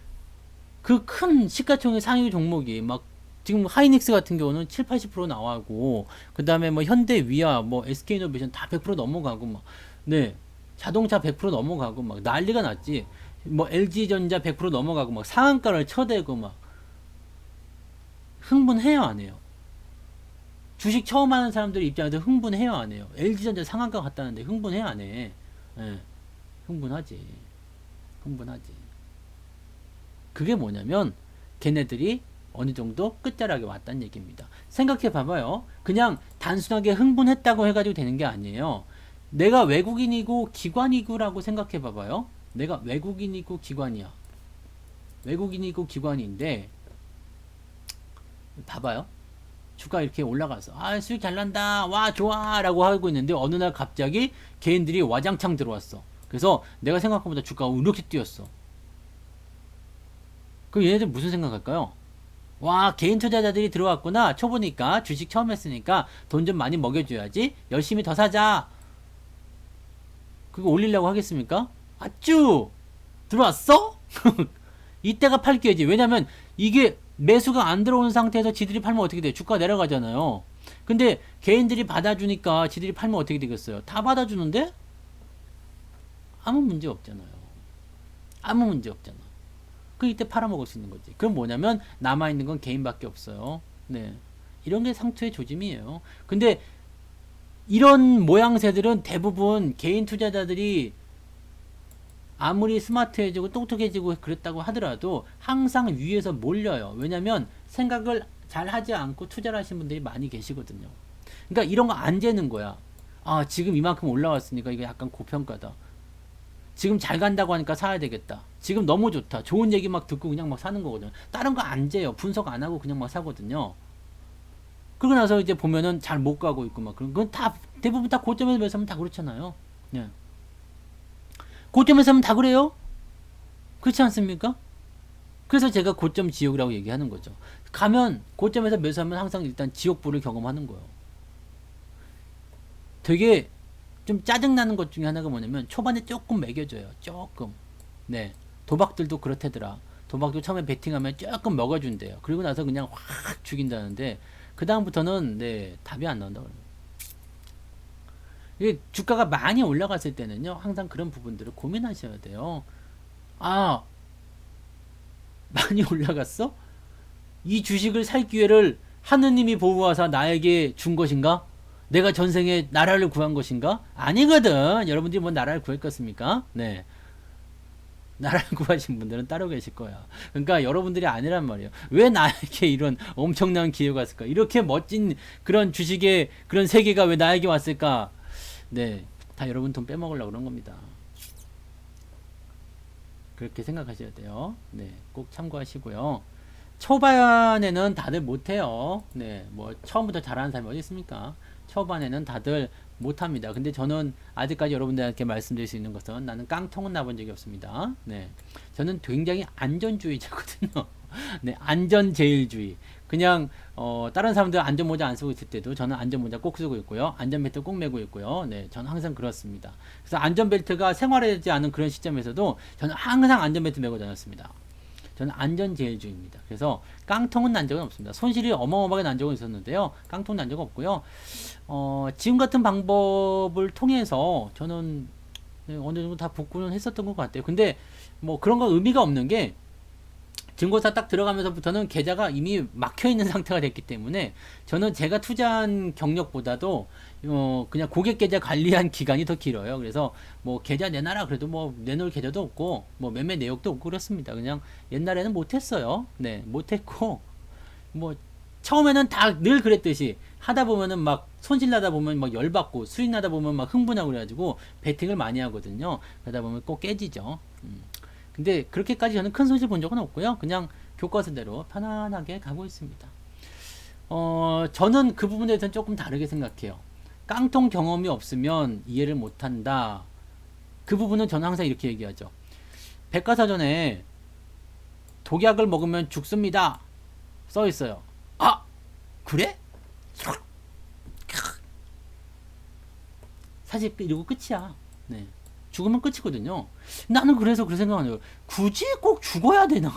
A: 큰 시가총액 상위 종목이 막 지금 하이닉스 같은 경우는 7~80% 나와고 그 다음에 뭐 현대 위아 뭐 SK이노베이션 다 100% 넘어가고 막 네, 자동차 100% 넘어가고 막 난리가 났지. 뭐 LG전자 100% 넘어가고 막 상한가를 쳐대고 막 흥분해요 안 해요? 주식 처음 하는 사람들 입장에서 흥분해요 안 해요? LG전자 상한가 갔다는데 흥분해요 안 해? 예, 흥분하지. 흥분하지. 그게 뭐냐면 걔네들이 어느 정도 끝자락에 왔다는 얘기입니다. 생각해 봐봐요. 그냥 단순하게 흥분했다고 해가지고 되는 게 아니에요. 내가 외국인이고 기관이고라고 생각해 봐봐요. 내가 외국인이고 기관이야. 외국인이고 기관인데 봐봐요. 주가 이렇게 올라가서 아 수익 잘 난다 와 좋아 라고 하고 있는데 어느 날 갑자기 개인들이 와장창 들어왔어. 그래서 내가 생각한 것보다 주가가 이렇게 뛰었어. 그럼 얘네들 무슨 생각할까요? 와 개인 투자자들이 들어왔구나. 초보니까 주식 처음 했으니까 돈 좀 많이 먹여줘야지 열심히 더 사자. 그거 올리려고 하겠습니까? 아쭈 들어왔어? 이때가 팔게야지. 왜냐면 이게 매수가 안 들어온 상태에서 지들이 팔면 어떻게 돼? 주가 내려가잖아요. 근데 개인들이 받아주니까 지들이 팔면 어떻게 되겠어요? 다 받아주는데 아무 문제 없잖아요. 아무 문제 없잖아. 그 이때 팔아먹을 수 있는 거지. 그럼 뭐냐면 남아있는 건 개인밖에 없어요. 네, 이런 게 상투의 조짐이에요. 근데 이런 모양새들은 대부분 개인 투자자들이 아무리 스마트해지고 똑똑해지고 그랬다고 하더라도 항상 위에서 몰려요. 왜냐면 생각을 잘 하지 않고 투자를 하신 분들이 많이 계시거든요. 그러니까 이런 거 안 재는 거야. 아, 지금 이만큼 올라왔으니까 이게 약간 고평가다. 지금 잘 간다고 하니까 사야 되겠다. 지금 너무 좋다. 좋은 얘기 막 듣고 그냥 막 사는 거거든요. 다른 거 안 재요. 분석 안 하고 그냥 막 사거든요. 그러고 나서 이제 보면은 잘 못 가고 있고 막 그런 건 다 대부분 다 고점에서 매수하면 다 그렇잖아요. 네. 고점에서 하면 다 그래요? 그렇지 않습니까? 그래서 제가 고점 지옥이라고 얘기하는 거죠. 가면 고점에서 매수하면 항상 일단 지옥불을 경험하는 거예요. 되게 좀 짜증나는 것 중에 하나가 뭐냐면 초반에 조금 매겨줘요. 조금. 네. 도박들도 그렇다더라. 도박도 처음에 베팅하면 조금 먹어준대요. 그리고 나서 그냥 확 죽인다는데 그 다음부터는 네, 답이 안 나온다고 그래요. 이게 주가가 많이 올라갔을 때는요. 항상 그런 부분들을 고민하셔야 돼요. 아, 많이 올라갔어? 이 주식을 살 기회를 하느님이 보호하사 나에게 준 것인가? 내가 전생에 나라를 구한 것인가? 아니거든. 여러분들이 뭐 나라를 구했겠습니까? 네. 나라를 구하신 분들은 따로 계실 거야. 그러니까 여러분들이 아니란 말이에요. 왜 나에게 이런 엄청난 기회가 왔을까? 이렇게 멋진 그런 주식의 그런 세계가 왜 나에게 왔을까? 네. 다 여러분 돈 빼먹으려고 그런 겁니다. 그렇게 생각하셔야 돼요. 네. 꼭 참고하시고요. 초반에는 다들 못해요. 네. 뭐 처음부터 잘하는 사람이 어디 있습니까? 초반에는 다들 못합니다. 근데 저는 아직까지 여러분들한테 말씀드릴 수 있는 것은 나는 깡통은 나본 적이 없습니다. 네. 저는 굉장히 안전주의자거든요. 네. 안전제일주의. 그냥 다른 사람들 안전모자 안 쓰고 있을 때도 저는 안전모자 꼭 쓰고 있고요. 안전벨트 꼭 매고 있고요. 네. 저는 항상 그렇습니다. 그래서 안전벨트가 생활하지 않은 그런 시점에서도 저는 항상 안전벨트 매고 다녔습니다. 저는 안전제일주의입니다. 그래서 깡통은 난 적은 없습니다. 손실이 어마어마하게 난 적은 있었는데요. 깡통 난 적은 없고요. 지금 같은 방법을 통해서 저는 어느 정도 다 복구는 했었던 것 같아요. 근데 뭐 그런 거 의미가 없는 게 증거사 딱 들어가면서부터는 계좌가 이미 막혀 있는 상태가 됐기 때문에 저는 제가 투자한 경력보다도 그냥 고객 계좌 관리한 기간이 더 길어요. 그래서 뭐 계좌 내놔라 그래도 뭐 내놓을 계좌도 없고 뭐 매매 내역도 없고 그렇습니다. 그냥 옛날에는 못했어요. 네, 못했고 뭐 처음에는 다 늘 그랬듯이 하다 보면은 막 손실 나다 보면 막 열받고 수익 나다 보면 막 흥분하고 그래가지고 베팅을 많이 하거든요. 그러다 보면 꼭 깨지죠. 근데 그렇게까지 저는 큰 손실 본 적은 없고요. 그냥 교과서대로 편안하게 가고 있습니다. 저는 그 부분에 대해서는 조금 다르게 생각해요. 깡통 경험이 없으면 이해를 못한다. 그 부분은 저는 항상 이렇게 얘기하죠. 백과사전에 독약을 먹으면 죽습니다. 써 있어요. 아, 그래? 사실 이러고 끝이야. 네. 죽으면 끝이거든요. 나는 그래서 그런 생각을 해요. 굳이 꼭 죽어야 되나?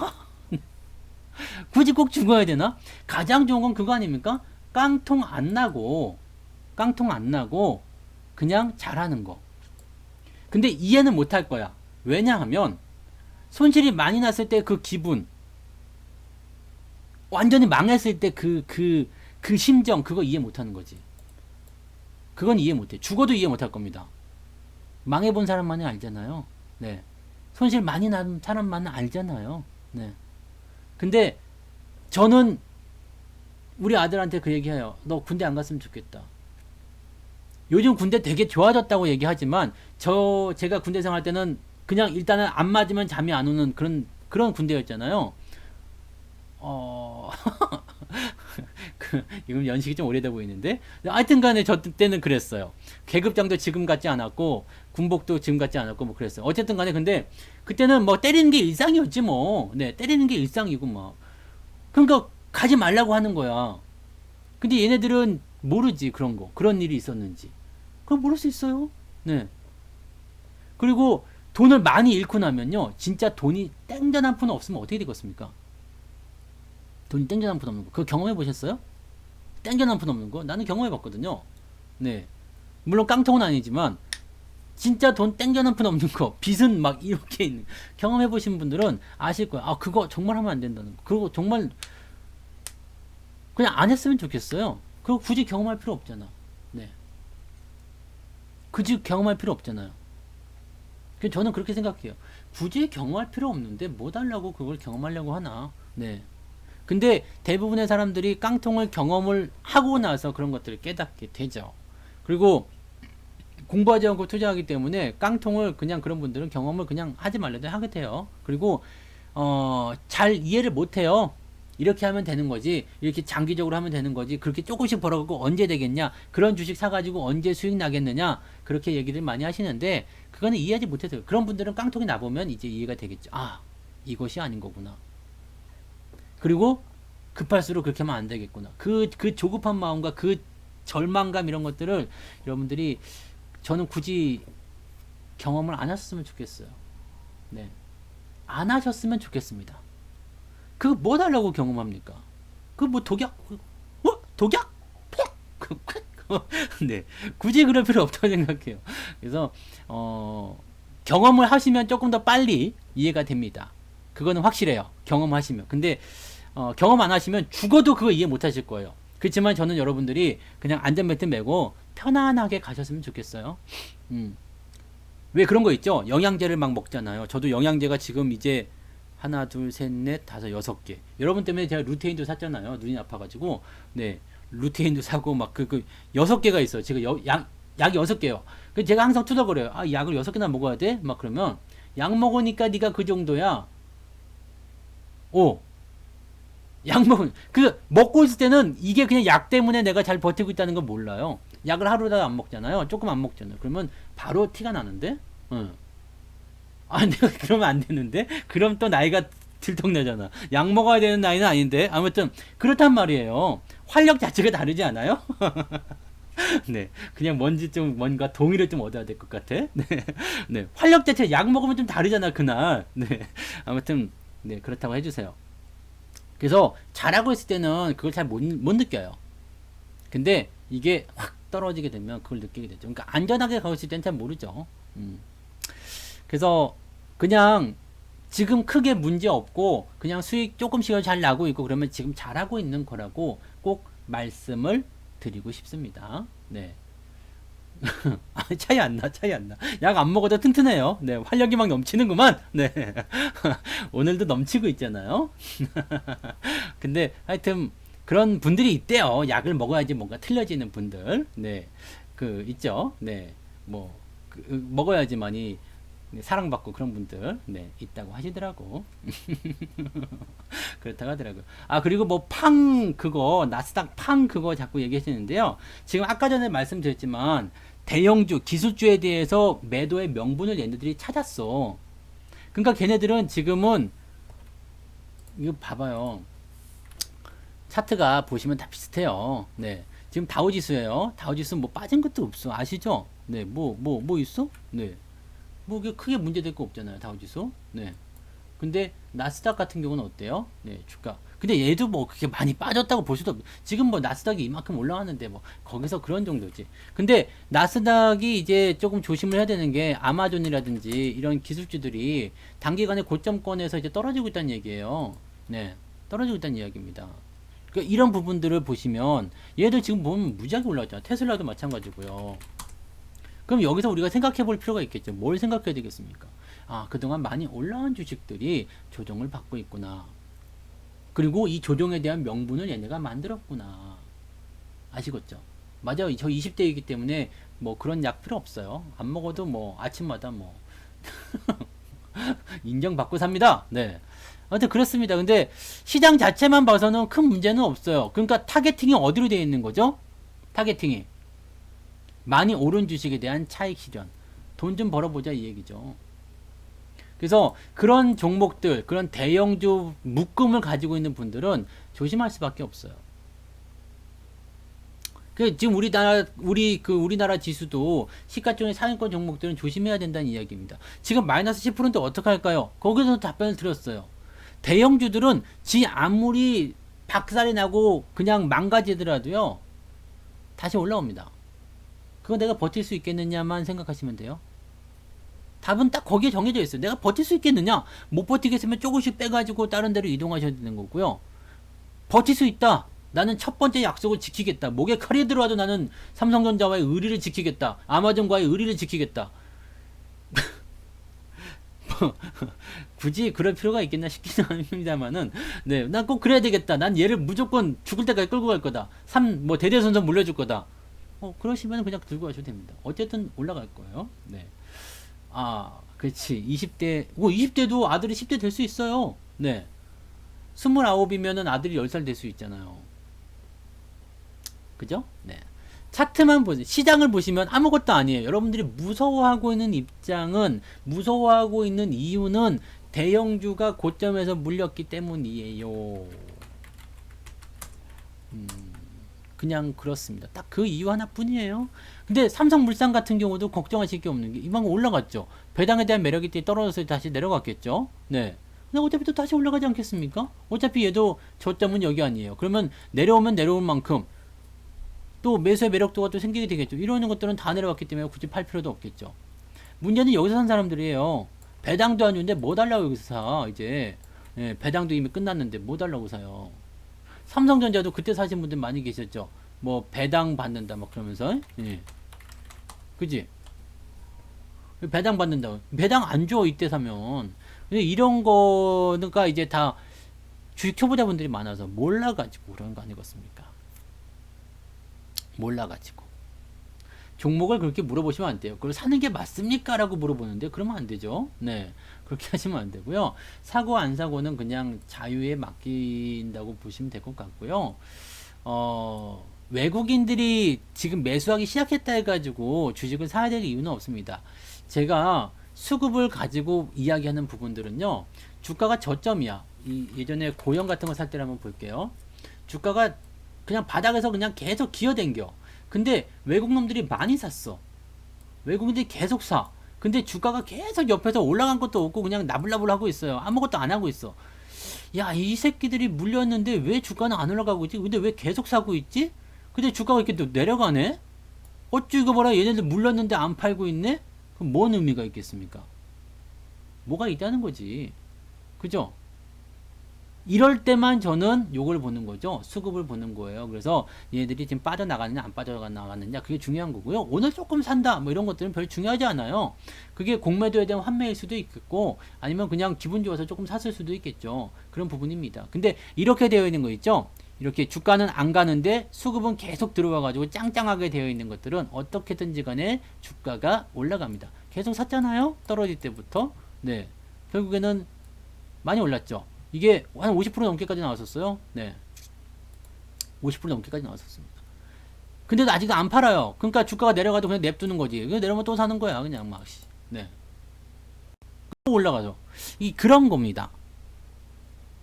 A: 굳이 꼭 죽어야 되나? 가장 좋은 건 그거 아닙니까? 깡통 안 나고 그냥 잘하는 거. 근데 이해는 못 할 거야. 왜냐하면 손실이 많이 났을 때 그 기분, 완전히 망했을 때 그 심정, 그거 이해 못 하는 거지. 그건 이해 못 해. 죽어도 이해 못 할 겁니다. 망해본 사람만이 알잖아요. 네. 손실 많이 난 사람만은 알잖아요. 네. 근데 저는 우리 아들한테 그 얘기해요. 너 군대 안 갔으면 좋겠다. 요즘 군대 되게 좋아졌다고 얘기하지만 제가 군대 생활 때는 그냥 일단은 안 맞으면 잠이 안 오는 그런 군대였잖아요. 이건 연식이 좀 오래돼 보이는데 하여튼 간에 저 때는 그랬어요. 계급장도 지금 같지 않았고 군복도 지금 같지 않았고 뭐 그랬어요. 어쨌든 간에 근데 그때는 뭐 때리는 게 일상이었지 뭐. 네, 때리는 게 일상이고 막. 그러니까 가지 말라고 하는 거야. 근데 얘네들은 모르지 그런 거. 그런 일이 있었는지. 그럼 모를 수 있어요. 네. 그리고 돈을 많이 잃고 나면요. 진짜 돈이 땡전 한 푼 없으면 어떻게 되겠습니까? 돈이 땡전 한 푼 없는 거. 그거 경험해 보셨어요? 땡전 한 푼 없는 거? 나는 경험해 봤거든요. 네. 물론 깡통은 아니지만 진짜 돈 땡전 한 푼 없는 거, 빚은 막 이렇게 있는 경험해 보신 분들은 아실 거예요. 아, 그거 정말 하면 안 된다는 거. 그거 정말 그냥 안 했으면 좋겠어요. 그거 굳이 경험할 필요 없잖아. 네. 굳이 경험할 필요 없잖아요. 저는 그렇게 생각해요. 굳이 경험할 필요 없는데 뭐 달라고 그걸 경험하려고 하나. 네. 근데 대부분의 사람들이 깡통을 경험을 하고 나서 그런 것들을 깨닫게 되죠. 그리고 공부하지 않고 투자하기 때문에 깡통을 그냥 그런 분들은 경험을 그냥 하지 말래도 하게 돼요. 그리고 잘 이해를 못 해요. 이렇게 하면 되는 거지. 이렇게 장기적으로 하면 되는 거지. 그렇게 조금씩 벌어갖고 언제 되겠냐? 그런 주식 사가지고 언제 수익 나겠느냐? 그렇게 얘기를 많이 하시는데 그거는 이해하지 못해서요. 그런 분들은 깡통이 나보면 이제 이해가 되겠죠. 아, 이것이 아닌 거구나. 그리고 급할수록 그렇게 하면 안 되겠구나. 그 조급한 마음과 그 절망감 이런 것들을 여러분들이 저는 굳이 경험을 안 하셨으면 좋겠어요. 네. 안 하셨으면 좋겠습니다. 그 뭐 달라고 경험합니까? 그 뭐 독약? 독약? 네. 굳이 그럴 필요 없다고 생각해요. 그래서 경험을 하시면 조금 더 빨리 이해가 됩니다. 그거는 확실해요. 경험하시면. 근데 경험 안 하시면 죽어도 그거 이해 못 하실 거예요. 그렇지만 저는 여러분들이 그냥 안전벨트 매고 편안하게 가셨으면 좋겠어요. 왜 그런 거 있죠? 영양제를 막 먹잖아요. 저도 영양제가 지금 이제 하나, 둘, 셋, 넷, 다섯, 6개. 여러분 때문에 제가 루테인도 샀잖아요. 눈이 아파가지고. 네. 루테인도 사고 막 6개가 있어요. 제가 약이 6개요. 그래서 제가 항상 투덜거려요. 아, 약을 6개나 먹어야 돼? 막 그러면 약 먹으니까 네가 그 정도야. 약 먹고 있을 때는 이게 그냥 약 때문에 내가 잘 버티고 있다는 걸 몰라요. 약을 하루다 안 먹잖아요. 조금 안 먹잖아요. 그러면 바로 티가 나는데? 아, 내가 그러면 안 되는데? 그럼 또 나이가 들통나잖아. 약 먹어야 되는 나이는 아닌데? 아무튼, 그렇단 말이에요. 활력 자체가 다르지 않아요? 네. 그냥 뭔가 동의를 좀 얻어야 될 것 같아. 네. 네. 활력 자체 약 먹으면 좀 다르잖아, 그날. 네. 아무튼, 네. 그렇다고 해주세요. 그래서 잘하고 있을 때는 그걸 잘 못 느껴요. 근데 이게 확 떨어지게 되면 그걸 느끼게 되죠. 그러니까 안전하게 가고 있을 때는 잘 모르죠. 그래서 그냥 지금 크게 문제 없고 그냥 수익 조금씩은 잘 나고 있고 그러면 지금 잘하고 있는 거라고 꼭 말씀을 드리고 싶습니다. 네. 차이 안 나. 약 안 먹어도 튼튼해요. 네, 활력이 막 넘치는구만. 네. 오늘도 넘치고 있잖아요. 근데 하여튼 그런 분들이 있대요. 약을 먹어야지 뭔가 틀려지는 분들. 네. 있죠. 네. 먹어야지만이 사랑받고 그런 분들, 네, 있다고 하시더라고. 그렇다고 하더라고요. 아, 그리고 나스닥 팡 그거 자꾸 얘기하시는데요. 지금 아까 전에 말씀드렸지만, 대형주, 기술주에 대해서 매도의 명분을 얘네들이 찾았어. 그러니까 걔네들은 지금은, 이거 봐봐요. 차트가 보시면 다 비슷해요. 네. 지금 다우지수예요. 다우지수 뭐 빠진 것도 없어. 아시죠? 네. 뭐 있어? 네. 이게 크게 문제될 거 없잖아요. 다우지수. 네. 근데 나스닥 같은 경우는 어때요? 네, 주가. 근데 얘도 그렇게 많이 빠졌다고 볼 수도 지금 나스닥이 이만큼 올라왔는데 거기서 그런 정도지. 근데 나스닥이 이제 조금 조심을 해야 되는 게 아마존이라든지 이런 기술주들이 단기간에 고점권에서 이제 떨어지고 있다는 얘기예요. 네. 떨어지고 있다는 이야기입니다. 그러니까 이런 부분들을 보시면 얘들 지금 보면 무지하게 올라왔잖아. 테슬라도 마찬가지고요. 그럼 여기서 우리가 생각해 볼 필요가 있겠죠. 뭘 생각해야 되겠습니까? 아, 그동안 많이 올라온 주식들이 조정을 받고 있구나. 그리고 이 조정에 대한 명분을 얘네가 만들었구나. 아시겠죠? 맞아요. 저 20대이기 때문에 그런 약 필요 없어요. 안 먹어도 아침마다 인정받고 삽니다. 네. 아무튼 그렇습니다. 근데 시장 자체만 봐서는 큰 문제는 없어요. 그러니까 타겟팅이 어디로 되어 있는 거죠? 타겟팅이. 많이 오른 주식에 대한 차익 실현. 돈 좀 벌어보자 이 얘기죠. 그래서 그런 종목들, 그런 대형주 묶음을 가지고 있는 분들은 조심할 수밖에 없어요. 지금 우리나라 지수도 시가총액 상위권 종목들은 조심해야 된다는 이야기입니다. 지금 마이너스 10%인데 어떡할까요? 거기서 답변을 드렸어요. 대형주들은 아무리 박살이 나고 그냥 망가지더라도요, 다시 올라옵니다. 그거 내가 버틸 수 있겠느냐만 생각하시면 돼요. 답은 딱 거기에 정해져 있어요. 내가 버틸 수 있겠느냐? 못 버티겠으면 조금씩 빼가지고 다른 데로 이동하셔야 되는 거고요. 버틸 수 있다. 나는 첫 번째 약속을 지키겠다. 목에 칼이 들어와도 나는 삼성전자와의 의리를 지키겠다. 아마존과의 의리를 지키겠다. 굳이 그럴 필요가 있겠나 싶기는 합니다만은, 네, 난 꼭 그래야 되겠다. 난 얘를 무조건 죽을 때까지 끌고 갈 거다. 대대손손 물려줄 거다. 그러시면 그냥 들고 가셔도 됩니다. 어쨌든 올라갈 거예요. 네. 아, 그렇지. 20대도 아들이 10대 될 수 있어요. 네. 29이면은 아들이 10살 될 수 있잖아요. 그죠? 네. 차트만 보세요. 시장을 보시면 아무것도 아니에요. 여러분들이 무서워하고 있는 입장은, 무서워하고 있는 이유는 대형주가 고점에서 물렸기 때문이에요. 그냥 그렇습니다. 딱 그 이유 하나뿐이에요. 근데 삼성물산 같은 경우도 걱정하실 게 없는 게 이만큼 올라갔죠. 배당에 대한 매력이 떨어져서 다시 내려갔겠죠. 네. 근데 어차피 또 다시 올라가지 않겠습니까? 어차피 얘도 저점은 여기 아니에요. 그러면 내려오면 내려올 만큼 또 매수의 매력도가 또 생기게 되겠죠. 이러는 것들은 다 내려왔기 때문에 굳이 팔 필요도 없겠죠. 문제는 여기서 산 사람들이에요. 배당도 안 주는데 뭐 달라고 여기서 사. 이제 예, 배당도 이미 끝났는데 뭐 달라고 사요. 삼성전자도 그때 사신 분들 많이 계셨죠. 뭐 배당 받는다 막 그러면서 예. 그지? 배당 받는다. 배당 안 줘 이때 사면. 근데 이런 거가 이제 다 주식 초보자분들이 많아서 몰라가지고 그런 거 아니겠습니까? 몰라가지고 종목을 그렇게 물어보시면 안 돼요. 그걸 사는 게 맞습니까? 라고 물어보는데 그러면 안 되죠. 네, 그렇게 하시면 안 되고요. 사고 안 사고는 그냥 자유에 맡긴다고 보시면 될 것 같고요. 외국인들이 지금 매수하기 시작했다 해가지고 주식을 사야 될 이유는 없습니다. 제가 수급을 가지고 이야기하는 부분들은요, 주가가 저점이야. 예전에 고영 같은 거 살 때를 한번 볼게요. 주가가 그냥 바닥에서 그냥 계속 기어댕겨. 근데 외국 놈들이 많이 샀어. 외국인들이 계속 사. 근데 주가가 계속 옆에서 올라간 것도 없고 그냥 나불나불 하고 있어요. 아무것도 안 하고 있어. 야, 이 새끼들이 물렸는데 왜 주가는 안 올라가고 있지? 근데 왜 계속 사고 있지? 근데 주가가 이렇게 또 내려가네? 어쭈 이거 봐라. 얘네들 물렸는데 안 팔고 있네? 그럼 뭔 의미가 있겠습니까? 뭐가 있다는 거지. 그죠? 이럴 때만 저는 요걸 보는 거죠. 수급을 보는 거예요. 그래서 얘네들이 지금 빠져나가느냐 안 빠져나가느냐 그게 중요한 거고요. 오늘 조금 산다 뭐 이런 것들은 별로 중요하지 않아요. 그게 공매도에 대한 환매일 수도 있겠고 아니면 그냥 기분 좋아서 조금 샀을 수도 있겠죠. 그런 부분입니다. 근데 이렇게 되어 있는 거 있죠. 이렇게 주가는 안 가는데 수급은 계속 들어와 가지고 짱짱하게 되어 있는 것들은 어떻게든지 간에 주가가 올라갑니다. 계속 샀잖아요. 떨어질 때부터. 네. 결국에는 많이 올랐죠. 이게 한 50% 넘게까지 나왔었어요. 네. 50% 넘게까지 나왔었습니다. 근데도 아직도 안 팔아요. 그러니까 주가가 내려가도 그냥 냅두는 거지. 그냥 내려오면 또 사는 거야. 그냥 막. 네. 또 올라가죠. 그런 겁니다.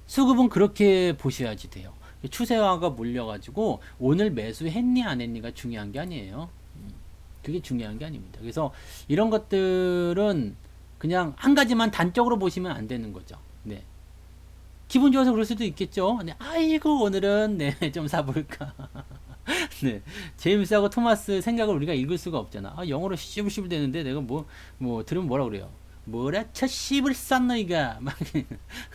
A: 수급은 그렇게 보셔야지 돼요. 추세화가 몰려가지고 오늘 매수했니 안 했니가 중요한 게 아니에요. 그게 중요한 게 아닙니다. 그래서 이런 것들은 그냥 한 가지만 단적으로 보시면 안 되는 거죠. 네. 기분 좋아서 그럴 수도 있겠죠. 네, 아이고 오늘은 네, 좀 사볼까. 네, 제임스하고 토마스 생각을 우리가 읽을 수가 없잖아. 아, 영어로 씹을 되는데 내가 뭐 들으면 뭐라 그래요? 뭐라 쳐 씹을 싼 너희가 막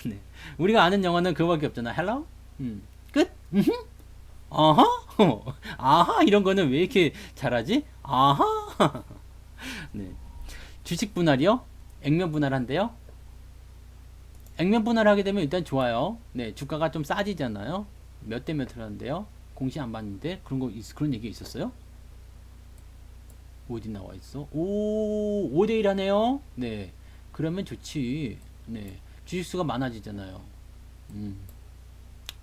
A: 네, 우리가 아는 영어는 그거밖에 없잖아. 헬로, 끝, 아하, 아하 이런 거는 왜 이렇게 잘하지? 아하, 네, 주식 분할이요? 액면 분할한대요. 액면 분할하게 되면 일단 좋아요. 네, 주가가 좀 싸지잖아요. 몇 대 몇을 하는데요. 공시 안 봤는데 그런 얘기 있었어요? 어디 나와 있어? 오, 5대 1 하네요. 네, 그러면 좋지. 네, 주식수가 많아지잖아요.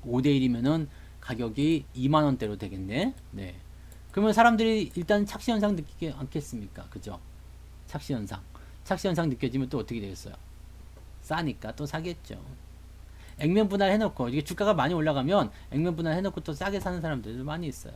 A: 5대 1이면은 가격이 2만 원대로 되겠네. 네, 그러면 사람들이 일단 착시 현상 느끼지 않겠습니까? 그죠? 착시 현상. 착시 현상 느껴지면 또 어떻게 되겠어요? 싸니까 또 사겠죠. 액면 분할 해놓고 이게 주가가 많이 올라가면 액면 분할 해놓고 또 싸게 사는 사람들도 많이 있어요.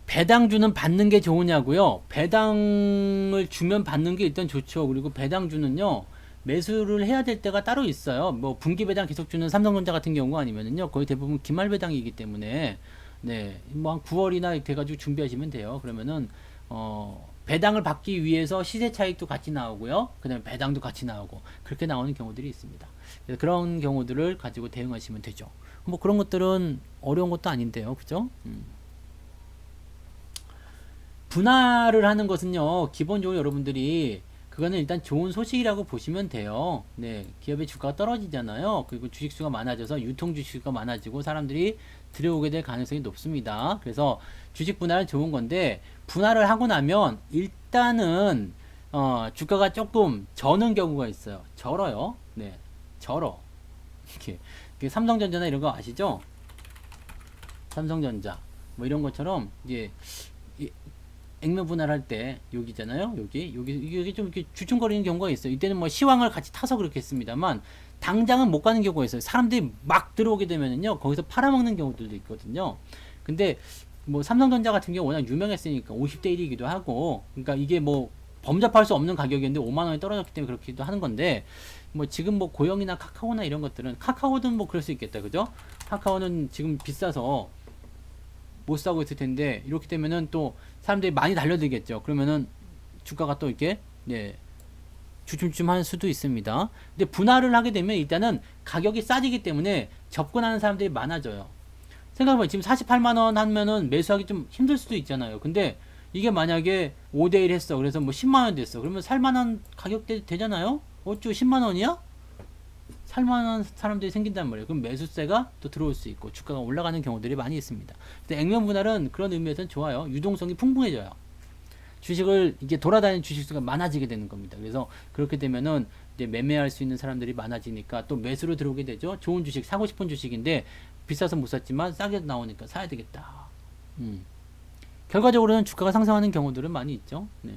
A: 배당주는 받는 게 좋으냐고요? 배당을 주면 받는 게 일단 좋죠. 그리고 배당주는요 매수를 해야 될 때가 따로 있어요. 뭐 분기 배당 계속 주는 삼성전자 같은 경우 아니면은요 거의 대부분 기말 배당이기 때문에 네, 뭐 한 9월이나 돼가지고 준비하시면 돼요. 그러면은 배당을 받기 위해서 시세 차익도 같이 나오고요. 그 다음에 배당도 같이 나오고 그렇게 나오는 경우들이 있습니다. 그래서 그런 경우들을 가지고 대응하시면 되죠. 뭐 그런 것들은 어려운 것도 아닌데요. 그죠? 분할을 하는 것은요. 기본적으로 여러분들이 그거는 일단 좋은 소식이라고 보시면 돼요. 네, 기업의 주가가 떨어지잖아요. 그리고 주식수가 많아져서 유통 주식수가 많아지고 사람들이 들여오게 될 가능성이 높습니다. 그래서 주식 분할은 좋은 건데 분할을 하고 나면 일단은 주가가 조금 저는 경우가 있어요. 절어요. 네, 절어. 이렇게 삼성전자나 이런 거 아시죠? 삼성전자 뭐 이런 것처럼 이제 액면 분할할 때 여기잖아요. 여기 좀 이렇게 주춤거리는 경우가 있어요. 이때는 뭐 시황을 같이 타서 그렇게 했습니다만 당장은 못 가는 경우가 있어요. 사람들이 막 들어오게 되면은요 거기서 팔아먹는 경우들도 있거든요. 근데 뭐 삼성전자 같은 경우 워낙 유명했으니까 50대 1이기도 하고, 그러니까 이게 뭐 범접할 수 없는 가격이었는데 5만 원이 떨어졌기 때문에 그렇기도 하는 건데, 뭐 지금 뭐 고영이나 카카오나 이런 것들은, 카카오는 뭐 그럴 수 있겠다, 그죠? 카카오는 지금 비싸서 못 사고 있을 텐데 이렇게 되면은 또 사람들이 많이 달려들겠죠. 그러면은 주가가 또 이렇게 주춤주춤할 수도 있습니다. 근데 분할을 하게 되면 일단은 가격이 싸지기 때문에 접근하는 사람들이 많아져요. 생각해보면 지금 48만원 하면은 매수하기 좀 힘들 수도 있잖아요. 근데 이게 만약에 5대1 했어. 그래서 뭐 10만원 됐어. 그러면 살만한 가격대 되잖아요? 어쭈 10만원이야? 살만한 사람들이 생긴단 말이에요. 그럼 매수세가 또 들어올 수 있고 주가가 올라가는 경우들이 많이 있습니다. 근데 액면 분할은 그런 의미에서는 좋아요. 유동성이 풍부해져요. 주식을 이게 돌아다니는 주식수가 많아지게 되는 겁니다. 그래서 그렇게 되면은 이제 매매할 수 있는 사람들이 많아지니까 또 매수로 들어오게 되죠. 좋은 주식, 사고 싶은 주식인데 비싸서 못 샀지만 싸게 나오니까 사야 되겠다. 결과적으로는 주가가 상승하는 경우들은 많이 있죠. 네.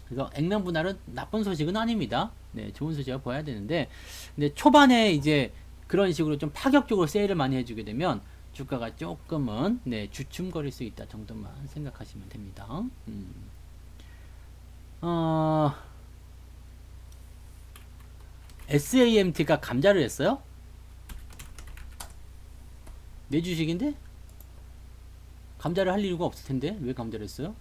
A: 그래서 액면 분할은 나쁜 소식은 아닙니다. 네, 좋은 소식을 보아야 되는데, 근데 초반에 이제 그런 식으로 좀 파격적으로 세일을 많이 해주게 되면 주가가 조금은 주춤거릴 수 있다 정도만 생각하시면 됩니다. SAMT가 감자를 했어요? 내 주식인데? 감자를 할 이유가 없을 텐데 왜 감자를 했어요?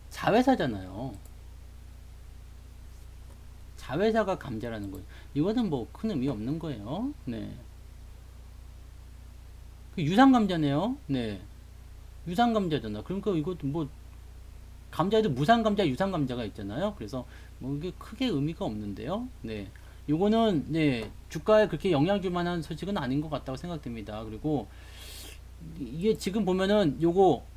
A: 자회사잖아요. 자회사가 감자라는 거예요. 이거는 뭐 큰 의미 없는 거예요. 네. 유산감자네요. 네. 유산감자잖아. 그러니까 이것도 뭐 감자에도 무산감자, 유산감자가 있잖아요. 그래서 뭐 이게 크게 의미가 없는데요. 네. 요거는 주가에 그렇게 영향 줄 만한 소식은 아닌 것 같다고 생각됩니다. 그리고 이게 지금 보면은 요거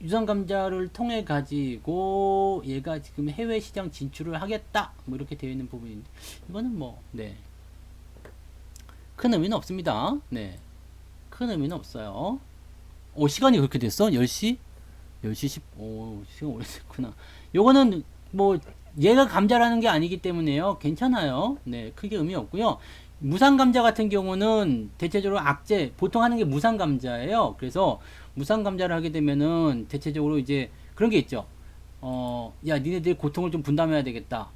A: 유산감자를 통해 가지고 얘가 지금 해외 시장 진출을 하겠다 뭐 이렇게 되어 있는 부분인데 이거는 뭐 큰 의미는 없습니다. 큰 의미는 없어요. 시간이 그렇게 됐어? 10시? 10시 시간 오래됐구나. 요거는 뭐 얘가 감자라는 게 아니기 때문에요. 괜찮아요. 크게 의미 없고요. 무산감자 같은 경우는 대체적으로 악재, 보통 하는 게 무산감자예요. 그래서 무산감자를 하게 되면은 대체적으로 이제 그런 게 있죠. 야, 니네들 고통을 좀 분담해야 되겠다.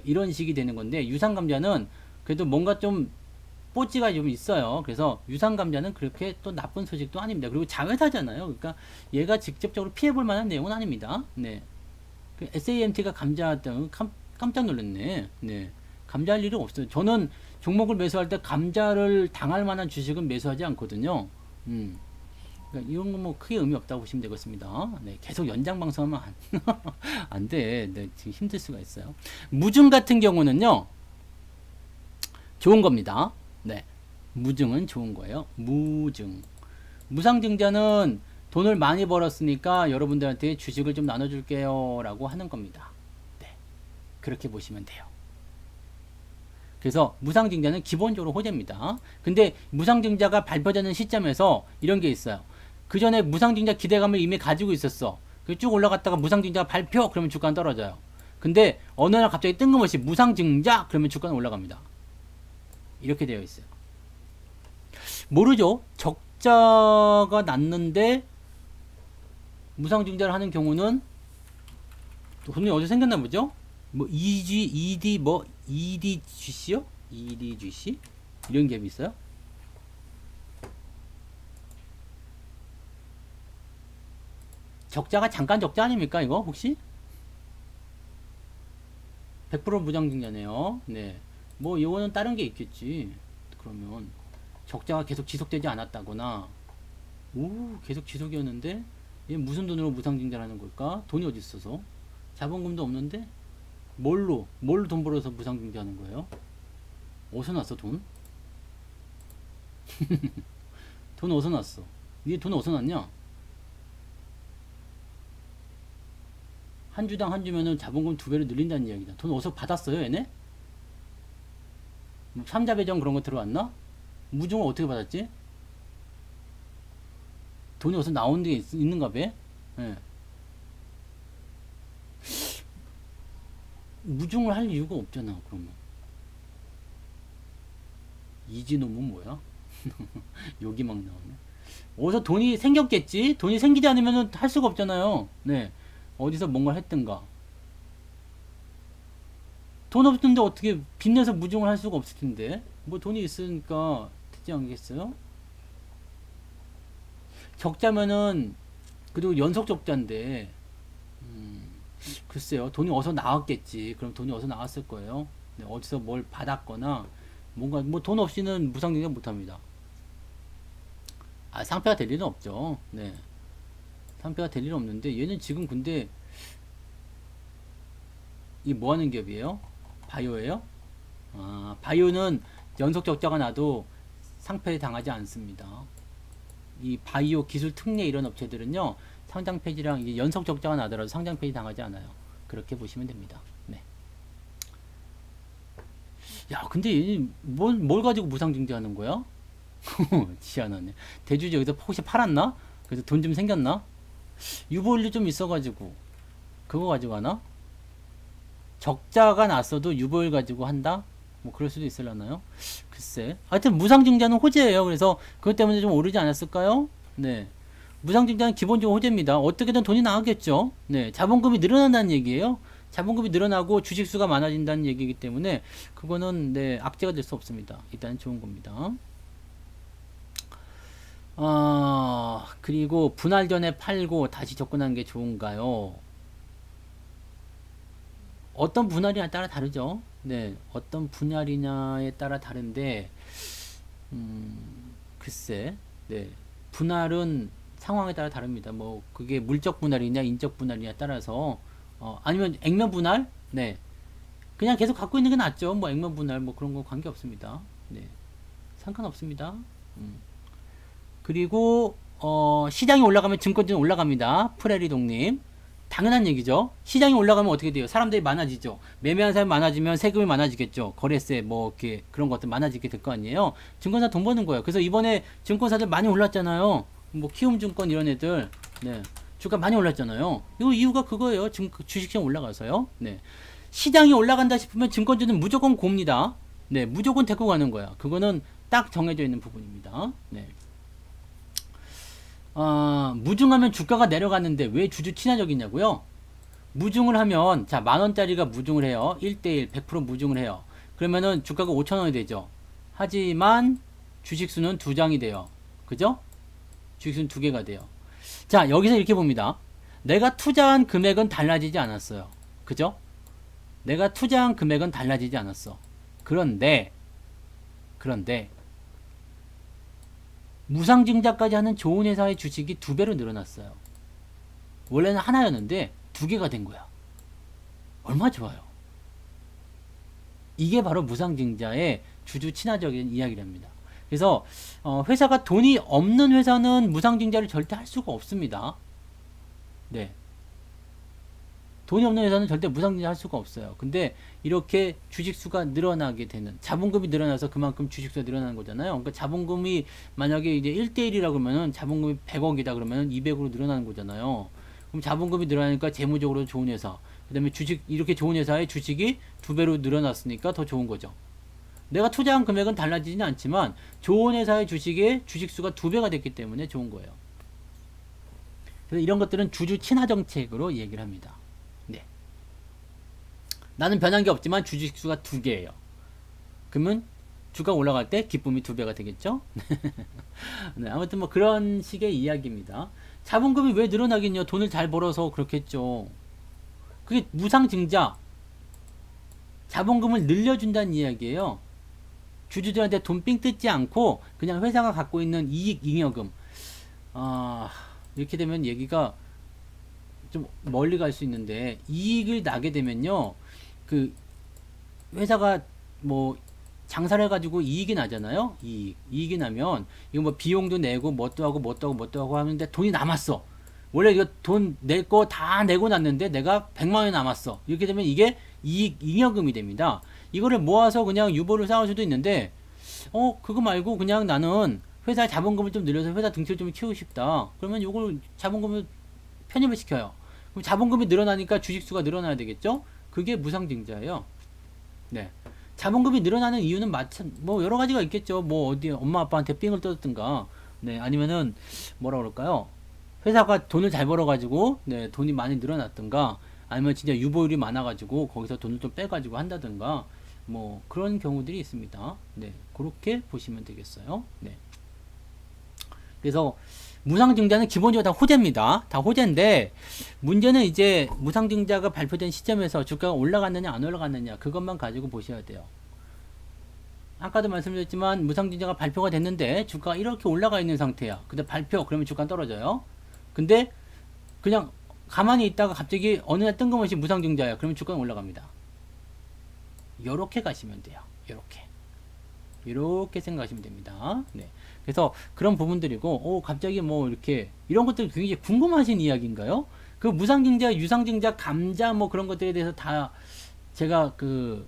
A: 이런 식이 되는 건데, 유산감자는 그래도 뭔가 좀 뽀찌가 좀 있어요. 그래서 유산감자는 그렇게 또 나쁜 소식도 아닙니다. 그리고 자회사잖아요. 그러니까 얘가 직접적으로 피해볼 만한 내용은 아닙니다. SAMT가 감자했다는 깜짝 놀랐네. 감자할 일은 없어요. 저는 종목을 매수할 때 감자를 당할 만한 주식은 매수하지 않거든요. 그러니까 이런 건 뭐 크게 의미 없다고 보시면 되겠습니다. 계속 연장 방송하면 안 돼. 지금 힘들 수가 있어요. 무증 같은 경우는요, 좋은 겁니다. 무증은 좋은 거예요. 무증. 무상증자는 돈을 많이 벌었으니까 여러분들한테 주식을 좀 나눠줄게요 라고 하는 겁니다. 그렇게 보시면 돼요. 그래서 무상증자는 기본적으로 호재입니다. 근데 무상증자가 발표되는 시점에서 이런 게 있어요. 그 전에 무상증자 기대감을 이미 가지고 있었어. 쭉 올라갔다가 무상증자 발표 그러면 주가는 떨어져요. 근데 어느 날 갑자기 뜬금없이 무상증자 그러면 주가는 올라갑니다. 이렇게 되어 있어요. 모르죠. 적자가 났는데 무상증자를 하는 경우는 돈이 어디서 생겼나 보죠? 뭐 EDGC요? EDGC? 이런 게 있어요? 적자가 잠깐 적자 아닙니까 이거 혹시? 100% 무상증자네요. 뭐 이거는 다른 게 있겠지. 그러면 적자가 계속 지속되지 않았다거나 계속 지속이었는데 얘 무슨 돈으로 무상증자를 하는 걸까? 돈이 어디 있어서? 자본금도 없는데 뭘로 돈 벌어서 무상증자하는 거예요? 어디서 났어 돈? 돈 어디서 났어? 얘 돈 어디서 났냐? 한 주당 한 주면은 자본금 2배로 늘린다는 이야기다. 돈 어디서 받았어요 얘네? 삼자 배정 그런 거 들어왔나? 무중을 어떻게 받았지? 돈이 어디서 나오는 게 있는가 봐. 예. 무중을 할 이유가 없잖아. 그러면 이지놈은 뭐야? 여기 막 나오네. 어디서 돈이 생겼겠지? 돈이 생기지 않으면 할 수가 없잖아요. 네. 어디서 뭔가 했든가. 돈 없는데 어떻게 빚내서 무중을 할 수가 없을 텐데. 뭐 돈이 있으니까 되지 않겠어요? 적자면은 그래도 연속 적자인데 글쎄요. 돈이 어디서 나왔겠지. 그럼 돈이 어디서 나왔을 거예요. 네, 어디서 뭘 받았거나 뭔가 뭐 돈 없이는 무상증자 못합니다. 아, 상패가 될 일은 없죠. 네. 상패가 될 일은 없는데 얘는 지금 근데 이 뭐 하는 기업이에요? 바이오예요? 아, 바이오는 연속 적자가 나도 상패 당하지 않습니다. 이 바이오 기술 특례 이런 업체들은요, 상장 폐지랑 이제 연속 적자가 나더라도 상장 폐지 당하지 않아요. 그렇게 보시면 됩니다. 네. 야, 근데 얘는 뭘 가지고 무상증자하는 거야? 희한하네. 대주주 여기서 혹시 팔았나? 그래서 돈 좀 생겼나? 유보율이 좀 있어가지고 그거 가지고 하나? 적자가 났어도 유보율 가지고 한다? 뭐 그럴 수도 있으려나요? 글쎄. 하여튼 무상증자는 호재예요. 그래서 그것 때문에 좀 오르지 않았을까요? 네. 무상증자는 기본적으로 호재입니다. 어떻게든 돈이 나가겠죠. 네. 자본금이 늘어난다는 얘기예요. 자본금이 늘어나고 주식수가 많아진다는 얘기이기 때문에 그거는 네, 악재가 될 수 없습니다. 일단 좋은 겁니다. 그리고 분할 전에 팔고 다시 접근하는 게 좋은가요? 어떤 분할이냐에 따라 다르죠. 네, 어떤 분할이냐에 따라 다른데, 글쎄, 네, 분할은 상황에 따라 다릅니다. 뭐, 그게 물적 분할이냐, 인적 분할이냐에 따라서, 아니면 액면 분할? 네, 그냥 계속 갖고 있는 게 낫죠. 뭐, 액면 분할, 뭐, 그런 거 관계 없습니다. 네, 상관없습니다. 그리고, 시장이 올라가면 증권주는 올라갑니다. 프레리동님. 당연한 얘기죠. 시장이 올라가면 어떻게 돼요? 사람들이 많아지죠. 매매하는 사람이 많아지면 세금이 많아지겠죠. 거래세 뭐 이렇게 그런 것들 많아지게 될 거 아니에요. 증권사 돈 버는 거예요. 그래서 이번에 증권사들 많이 올랐잖아요. 뭐 키움증권 이런 애들 네. 주가 많이 올랐잖아요. 이거 이유가 그거예요. 주식시장 올라가서요. 네. 시장이 올라간다 싶으면 증권주는 무조건 곱니다. 네, 무조건 데리고 가는 거야. 그거는 딱 정해져 있는 부분입니다. 네. 무중하면 주가가 내려가는데 왜 주주 친화적이냐고요? 무중을 하면 자 만원짜리가 무중을 해요. 1대1 100% 무중을 해요. 그러면은 주가가 5천원이 되죠. 하지만 주식수는 2장이 돼요. 그죠? 주식수는 2개가 돼요. 자 여기서 이렇게 봅니다. 내가 투자한 금액은 달라지지 않았어요. 그죠? 내가 투자한 금액은 달라지지 않았어. 그런데 무상증자까지 하는 좋은 회사의 주식이 2배로 늘어났어요. 원래는 하나였는데 2개가 된 거야. 얼마나 좋아요. 이게 바로 무상증자의 주주 친화적인 이야기랍니다. 그래서 회사가 돈이 없는 회사는 무상증자를 절대 할 수가 없습니다. 네. 돈이 없는 회사는 절대 무상증자 할 수가 없어요. 근데 이렇게 주식수가 늘어나게 되는, 자본금이 늘어나서 그만큼 주식수가 늘어나는 거잖아요. 그러니까 자본금이 만약에 이제 1대1이라 그러면은 자본금이 100억이다 그러면 200으로 늘어나는 거잖아요. 그럼 자본금이 늘어나니까 재무적으로 좋은 회사, 그 다음에 주식, 이렇게 좋은 회사의 주식이 2배로 늘어났으니까 더 좋은 거죠. 내가 투자한 금액은 달라지지는 않지만 좋은 회사의 주식의 주식수가 2배가 됐기 때문에 좋은 거예요. 그래서 이런 것들은 주주 친화 정책으로 얘기를 합니다. 네. 나는 변한 게 없지만 주식수가 2개예요. 그러면 주가 올라갈 때 기쁨이 2배가 되겠죠? 네, 아무튼 뭐 그런 식의 이야기입니다. 자본금이 왜 늘어나겠냐? 돈을 잘 벌어서 그렇겠죠. 그게 무상증자. 자본금을 늘려준다는 이야기예요. 주주들한테 돈 삥 뜯지 않고 그냥 회사가 갖고 있는 이익 잉여금. 이렇게 되면 얘기가 좀 멀리 갈 수 있는데, 이익을 나게 되면요, 그 회사가 뭐 장사를 해가지고 이익이 나잖아요. 이익이 나면 이거 뭐 비용도 내고 뭣도 하고 하는데 돈이 남았어. 원래 이거 돈 낼 거 다 내고 났는데 내가 100만 원이 남았어. 이렇게 되면 이게 이익 잉여금이 됩니다. 이거를 모아서 그냥 유보를 쌓을 수도 있는데, 그거 말고 그냥 나는 회사 자본금을 좀 늘려서 회사 등치를 좀 키우고 싶다. 그러면 요걸 자본금을 편입을 시켜요. 그럼 자본금이 늘어나니까 주식수가 늘어나야 되겠죠? 그게 무상증자예요. 네. 자본금이 늘어나는 이유는 뭐 여러 가지가 있겠죠. 뭐 어디 엄마 아빠한테 삥을 뜯었든가, 네, 아니면은 뭐라 그럴까요? 회사가 돈을 잘 벌어가지고, 네, 돈이 많이 늘어났든가, 아니면 진짜 유보율이 많아가지고 거기서 돈을 좀 빼가지고 한다든가, 뭐 그런 경우들이 있습니다. 네, 그렇게 보시면 되겠어요. 네. 그래서 무상증자는 기본적으로 다 호재입니다. 다 호재인데 문제는 이제 무상증자가 발표된 시점에서 주가가 올라갔느냐 안 올라갔느냐 그것만 가지고 보셔야 돼요. 아까도 말씀드렸지만 무상증자가 발표가 됐는데 주가가 이렇게 올라가 있는 상태야. 근데 발표 그러면 주가 떨어져요. 근데 그냥 가만히 있다가 갑자기 어느 날 뜬금없이 무상증자야. 그러면 주가는 올라갑니다. 요렇게 가시면 돼요. 요렇게 생각하시면 됩니다. 네. 그래서 그런 부분들이고, 갑자기 뭐 이렇게 이런 것들 굉장히 궁금하신 이야기인가요? 그 무상증자, 유상증자, 감자 뭐 그런 것들에 대해서 다 제가 그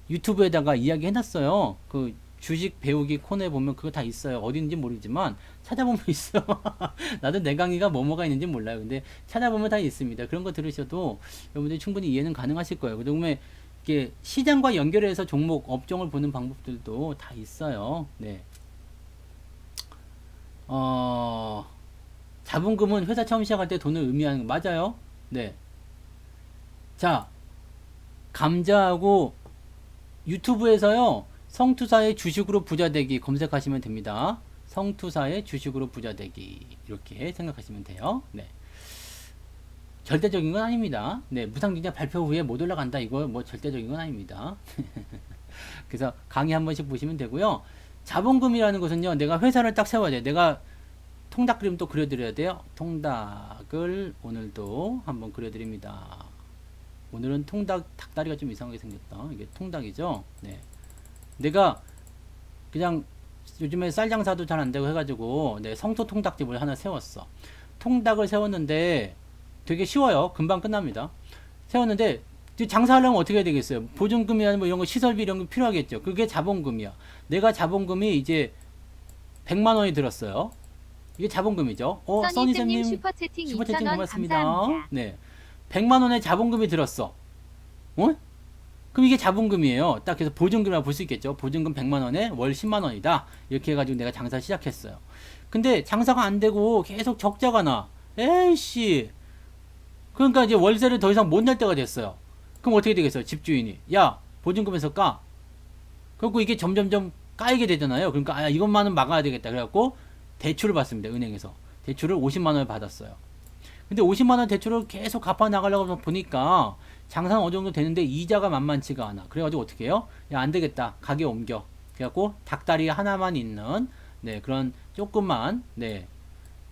A: 유튜브에다가 이야기 해놨어요. 그 주식 배우기 코너에 보면 그거 다 있어요. 어딘지 모르지만 찾아보면 있어. 나도 내 강의가 뭐가 있는지 몰라요. 근데 찾아보면 다 있습니다. 그런 거 들으셔도 여러분들이 충분히 이해는 가능하실 거예요. 그다음에 이게 시장과 연결해서 종목, 업종을 보는 방법들도 다 있어요. 네. 자본금은 회사 처음 시작할 때 돈을 의미하는 거 맞아요? 네. 자, 감자하고 유튜브에서요, 성투사의 주식으로 부자되기 검색하시면 됩니다. 성투사의 주식으로 부자되기. 이렇게 생각하시면 돼요. 네. 절대적인 건 아닙니다. 네, 무상증자 발표 후에 못 올라간다. 이거 뭐 절대적인 건 아닙니다. 그래서 강의 한 번씩 보시면 되고요. 자본금이라는 것은요, 내가 회사를 딱 세워야 돼요. 내가 통닭 그림 또 그려드려야 돼요. 통닭을 오늘도 한번 그려드립니다. 오늘은 통닭 닭다리가 좀 이상하게 생겼다. 이게 통닭이죠. 네. 내가 그냥 요즘에 쌀 장사도 잘 안 되고 해가지고 네, 성토 통닭집을 하나 세웠어. 통닭을 세웠는데 되게 쉬워요. 금방 끝납니다. 세웠는데 장사하려면 어떻게 해야 되겠어요? 보증금이나 뭐 이런 거 시설비 이런 거 필요하겠죠. 그게 자본금이야. 내가 자본금이 이제 100만 원이 들었어요. 이게 자본금이죠. 써니쌤님
B: 슈퍼채팅
A: 슈퍼채팅
B: 2,000원
A: 고맙습니다.
B: 감사합니다.
A: 네. 100만 원의 자본금이 들었어. 그럼 이게 자본금이에요. 딱 그래서 보증금이라고 볼 수 있겠죠. 보증금 100만 원에 월 10만 원이다. 이렇게 해가지고 내가 장사 시작했어요. 근데 장사가 안 되고 계속 적자가 나. 에이씨. 그러니까 이제 월세를 더 이상 못 낼 때가 됐어요. 그럼 어떻게 되겠어요? 집주인이. 야, 보증금에서 까. 그리고 이게 점점점 까이게 되잖아요. 그러니까 이것만은 막아야 되겠다. 그래갖고 대출을 받습니다. 은행에서. 대출을 50만 원을 받았어요. 근데 50만 원 대출을 계속 갚아 나가려고 보니까 장사는 어느 정도 되는데 이자가 만만치가 않아. 그래가지고 어떻게 해요? 야, 안 되겠다. 가게 옮겨. 그래갖고 닭다리 하나만 있는 네, 그런 조그만 네,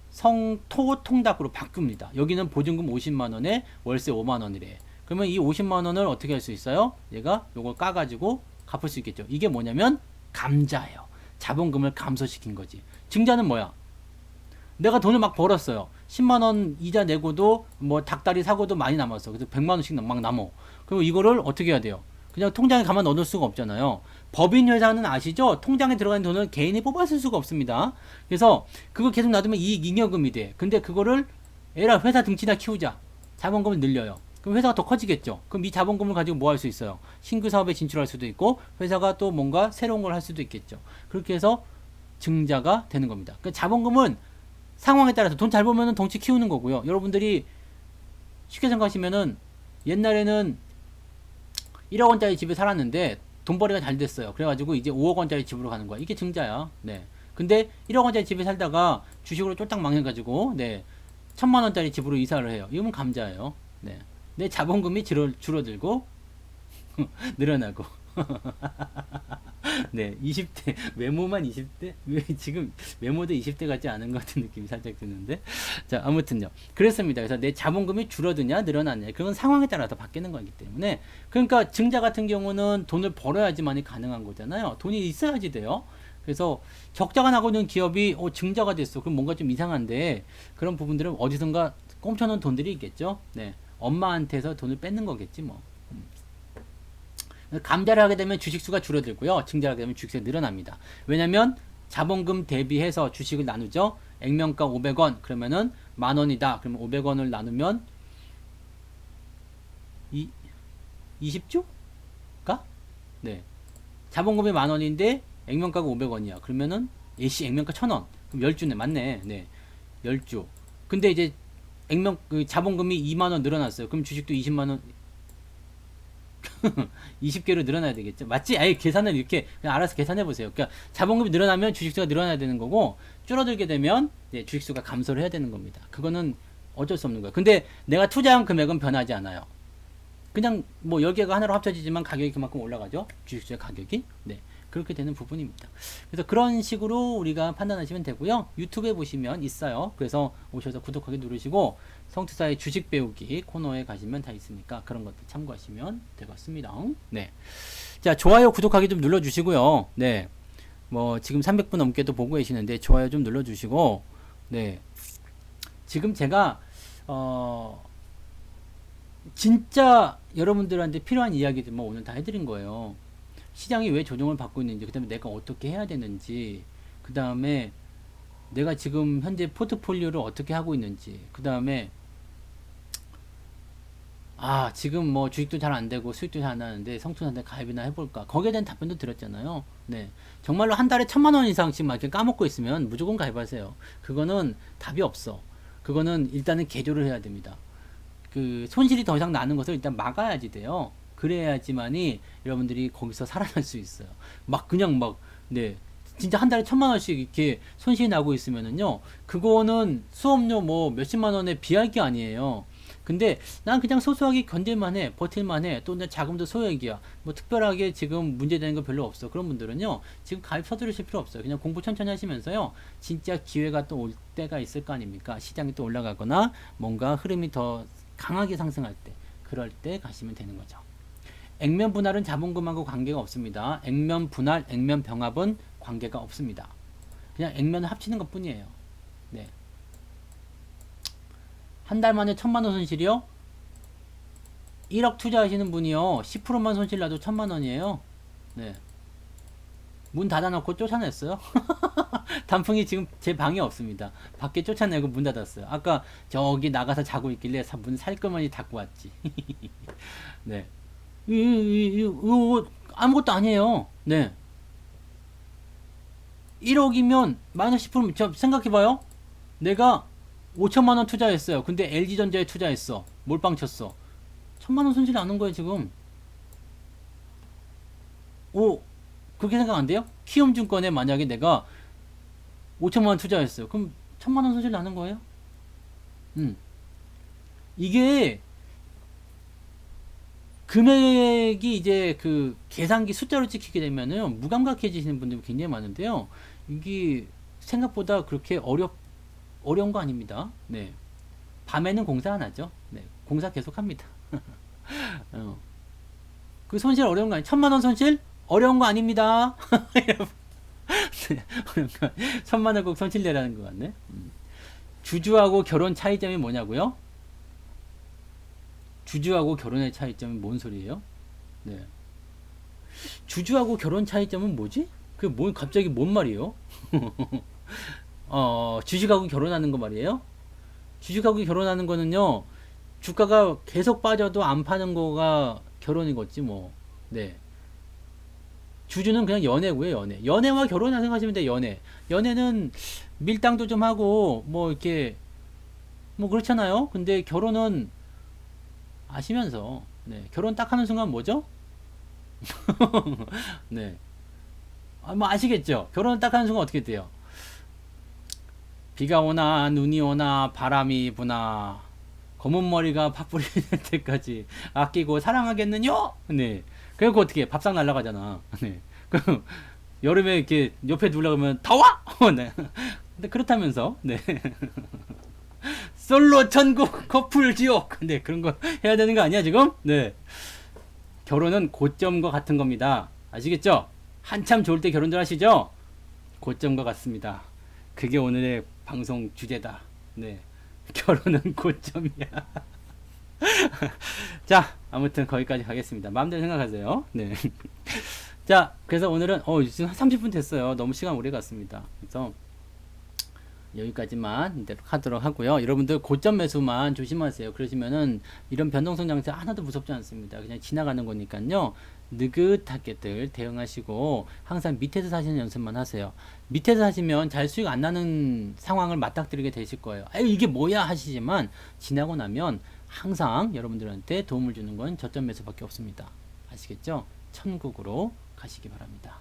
A: 성토 통닭으로 바꿉니다. 여기는 보증금 50만 원에 월세 5만 원이래. 그러면 이 50만 원을 어떻게 할 수 있어요? 얘가 요걸 까가지고 갚을 수 있겠죠. 이게 뭐냐면 감자예요. 자본금을 감소시킨 거지. 증자는 뭐야? 내가 돈을 막 벌었어요. 10만 원 이자 내고도 뭐 닭다리 사고도 많이 남았어. 그래서 100만 원씩 막 남어. 그리고 이거를 어떻게 해야 돼요? 그냥 통장에 가만 넣어둘 수가 없잖아요. 법인 회사는 아시죠? 통장에 들어가는 돈을 개인이 뽑아 쓸 수가 없습니다. 그래서 그거 계속 놔두면 이익 잉여금이 돼. 근데 그거를 에라 회사 등치나 키우자. 자본금을 늘려요. 그럼 회사가 더 커지겠죠. 그럼 이 자본금을 가지고 뭐 할 수 있어요? 신규 사업에 진출할 수도 있고 회사가 또 뭔가 새로운 걸 할 수도 있겠죠. 그렇게 해서 증자가 되는 겁니다. 그러니까 자본금은 상황에 따라서 돈 잘 벌면은 덩치 키우는 거고요. 여러분들이 쉽게 생각하시면은 옛날에는 1억 원짜리 집에 살았는데 돈벌이가 잘 됐어요. 그래가지고 이제 5억 원짜리 집으로 가는 거야. 이게 증자야. 네. 근데 1억 원짜리 집에 살다가 주식으로 쫄딱 망해가지고 네 1000만 원짜리 집으로 이사를 해요. 이건 감자예요. 네. 내 자본금이 줄어들고 늘어나고. 네, 20대 외모만 20대? 왜 지금 외모도 20대 같지 않은 것 같은 느낌이 살짝 드는데. 자, 아무튼요. 그렇습니다. 그래서 내 자본금이 줄어드냐 늘어나냐 그건 상황에 따라서 바뀌는 거기 때문에 그러니까 증자 같은 경우는 돈을 벌어야지만이 가능한 거잖아요. 돈이 있어야지 돼요. 그래서 적자가 나고 있는 기업이 증자가 됐어. 그럼 뭔가 좀 이상한데 그런 부분들은 어디선가 꽁쳐놓은 돈들이 있겠죠. 네, 엄마한테서 돈을 뺏는 거겠지 뭐. 감자를 하게 되면 주식수가 줄어들고요. 증자를 하게 되면 주식수가 늘어납니다. 왜냐면 자본금 대비해서 주식을 나누죠. 액면가 500원 그러면은 만원이다. 그러면 500원을 나누면 20주가? 네. 자본금이 만원인데 액면가가 500원이야. 그러면은 예시 액면가 1000원. 그럼 10주네. 맞네. 네. 10주. 근데 이제 그 자본금이 2만원 늘어났어요. 그럼 주식도 20만원 20개로 늘어나야 되겠죠. 맞지? 아예 계산을 이렇게 그냥 알아서 계산해 보세요. 그러니까 자본금이 늘어나면 주식수가 늘어나야 되는 거고 줄어들게 되면 주식수가 감소를 해야 되는 겁니다. 그거는 어쩔 수 없는 거예요. 근데 내가 투자한 금액은 변하지 않아요. 그냥 뭐 10개가 하나로 합쳐지지만 가격이 그만큼 올라가죠. 주식수의 가격이. 네. 그렇게 되는 부분입니다. 그래서 그런 식으로 우리가 판단하시면 되고요. 유튜브에 보시면 있어요. 그래서 오셔서 구독하기 누르시고 성투사의 주식 배우기 코너에 가시면 다 있으니까 그런 것들 참고하시면 될 것 같습니다. 네. 자, 좋아요, 구독하기 좀 눌러주시고요. 네. 뭐 지금 300분 넘게도 보고 계시는데 좋아요 좀 눌러주시고 네. 지금 제가 진짜 여러분들한테 필요한 이야기들만 오늘 다 해드린 거예요. 시장이 왜 조정을 받고 있는지, 그 다음에 내가 어떻게 해야 되는지, 그 다음에 내가 지금 현재 포트폴리오를 어떻게 하고 있는지, 그 다음에 지금 뭐 주식도 잘 안 되고 수익도 잘 안 나는데 성투사한테 가입이나 해볼까? 거기에 대한 답변도 드렸잖아요. 네. 정말로 한 달에 1000만원 이상씩 막 이렇게 까먹고 있으면 무조건 가입하세요. 그거는 답이 없어. 그거는 일단은 개조를 해야 됩니다. 그 손실이 더 이상 나는 것을 일단 막아야지 돼요. 그래야지만이 여러분들이 거기서 살아날 수 있어요. 막 그냥 네. 진짜 한 달에 1000만원씩 이렇게 손실이 나고 있으면은요, 그거는 수업료 뭐 몇십만 원에 비할 게 아니에요. 근데 난 그냥 소소하게 견딜만해, 버틸만해, 또 내 자금도 소액이야, 뭐 특별하게 지금 문제되는 거 별로 없어. 그런 분들은요, 지금 가입 서두르실 필요 없어요. 그냥 공부 천천히 하시면서요, 진짜 기회가 또 올 때가 있을 거 아닙니까? 시장이 또 올라가거나 뭔가 흐름이 더 강하게 상승할 때, 그럴 때 가시면 되는 거죠. 액면 분할은 자본금하고 관계가 없습니다. 액면 분할, 액면 병합은 관계가 없습니다. 그냥 액면을 합치는 것 뿐이에요. 네. 한 달 만에 1000만원 손실이요? 1억 투자하시는 분이요, 10%만 손실 나도 1000만원이에요. 네. 문 닫아놓고 쫓아냈어요. 단풍이 지금 제 방에 없습니다. 밖에 쫓아내고 문 닫았어요. 아까 저기 나가서 자고 있길래 문 살끄머니 닫고 왔지. 네. 아무것도 아니에요. 네. 1억이면 마이너스 10%면 저 생각해봐요. 내가 5천만원 투자했어요. 근데 LG전자에 투자했어. 몰빵 쳤어. 1000만원 손실이 나는 거예요 지금. 그렇게 생각 안 돼요? 키움증권에 만약에 내가 5천만원 투자했어요. 그럼 1000만원 손실 나는 거예요? 이게 금액이 이제 그 계산기 숫자로 찍히게 되면은 무감각해지시는 분들이 굉장히 많은데요. 이게 생각보다 그렇게 어려운 거 아닙니다. 네. 밤에는 공사 안 하죠. 네. 공사 계속 합니다. 그 손실 어려운 거 아니에요. 1000만원 손실? 어려운 거 아닙니다. 네. 1000만원 꼭 손실 내라는 것 같네. 주주하고 결혼 차이점이 뭐냐고요? 주주하고 결혼의 차이점이 뭔 소리예요? 네. 주주하고 결혼 차이점은 뭐지? 갑자기 뭔 말이에요? 주식하고 결혼하는 거 말이에요? 주식하고 결혼하는 거는요, 주가가 계속 빠져도 안 파는 거가 결혼이겠지, 뭐. 네. 주주는 그냥 연애고요, 연애. 연애와 결혼을 생각하시면 돼, 연애. 연애는 밀당도 좀 하고, 뭐, 이렇게, 뭐, 그렇잖아요? 근데 결혼은 아시면서, 네. 결혼 딱 하는 순간 뭐죠? 네. 뭐, 아시겠죠? 결혼 딱 하는 순간 어떻게 돼요? 비가 오나, 눈이 오나, 바람이 부나, 검은 머리가 팥불이 될 때까지 아끼고 사랑하겠느냐? 네. 그리고 어떻게 해? 밥상 날라가잖아. 네. 그럼 여름에 이렇게 옆에 누우려고 하면 더워! 네. 근데 그렇다면서, 네. 솔로 천국, 커플 지옥. 네. 그런 거 해야 되는 거 아니야, 지금? 네. 결혼은 고점과 같은 겁니다. 아시겠죠? 한참 좋을 때 결혼들 하시죠? 고점과 같습니다. 그게 오늘의 방송 주제다. 네. 결혼은 고점이야. 자, 아무튼 거기까지 가겠습니다. 마음대로 생각하세요. 네. 자, 그래서 오늘은 지금 한 30분 됐어요. 너무 시간 오래 갔습니다. 그래서 여기까지만 이대로 하도록 하고요. 여러분들 고점 매수만 조심하세요. 그러시면은 이런 변동성 장세 하나도 무섭지 않습니다. 그냥 지나가는 거니까요. 느긋하게들 대응하시고 항상 밑에서 사시는 연습만 하세요. 밑에서 사시면 잘 수익 안 나는 상황을 맞닥뜨리게 되실 거예요. 아유 이게 뭐야 하시지만 지나고 나면 항상 여러분들한테 도움을 주는 건 저점 매수밖에 없습니다. 아시겠죠? 천국으로 가시기 바랍니다.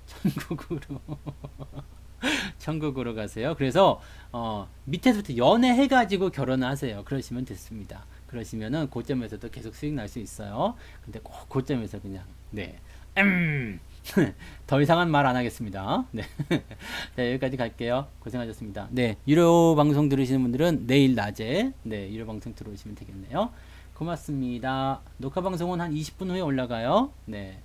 A: 천국으로. 천국으로 가세요. 그래서 밑에서부터 연애해가지고 결혼을 하세요. 그러시면 됐습니다. 그러시면은 고점에서도 계속 수익 날 수 있어요. 근데 꼭 고점에서 그냥 네. 더 이상은 말 안 하겠습니다. 네. 자, 여기까지 갈게요. 고생하셨습니다. 네, 유료 방송 들으시는 분들은 내일 낮에 네, 유료 방송 들어오시면 되겠네요. 고맙습니다. 녹화 방송은 한 20분 후에 올라가요. 네.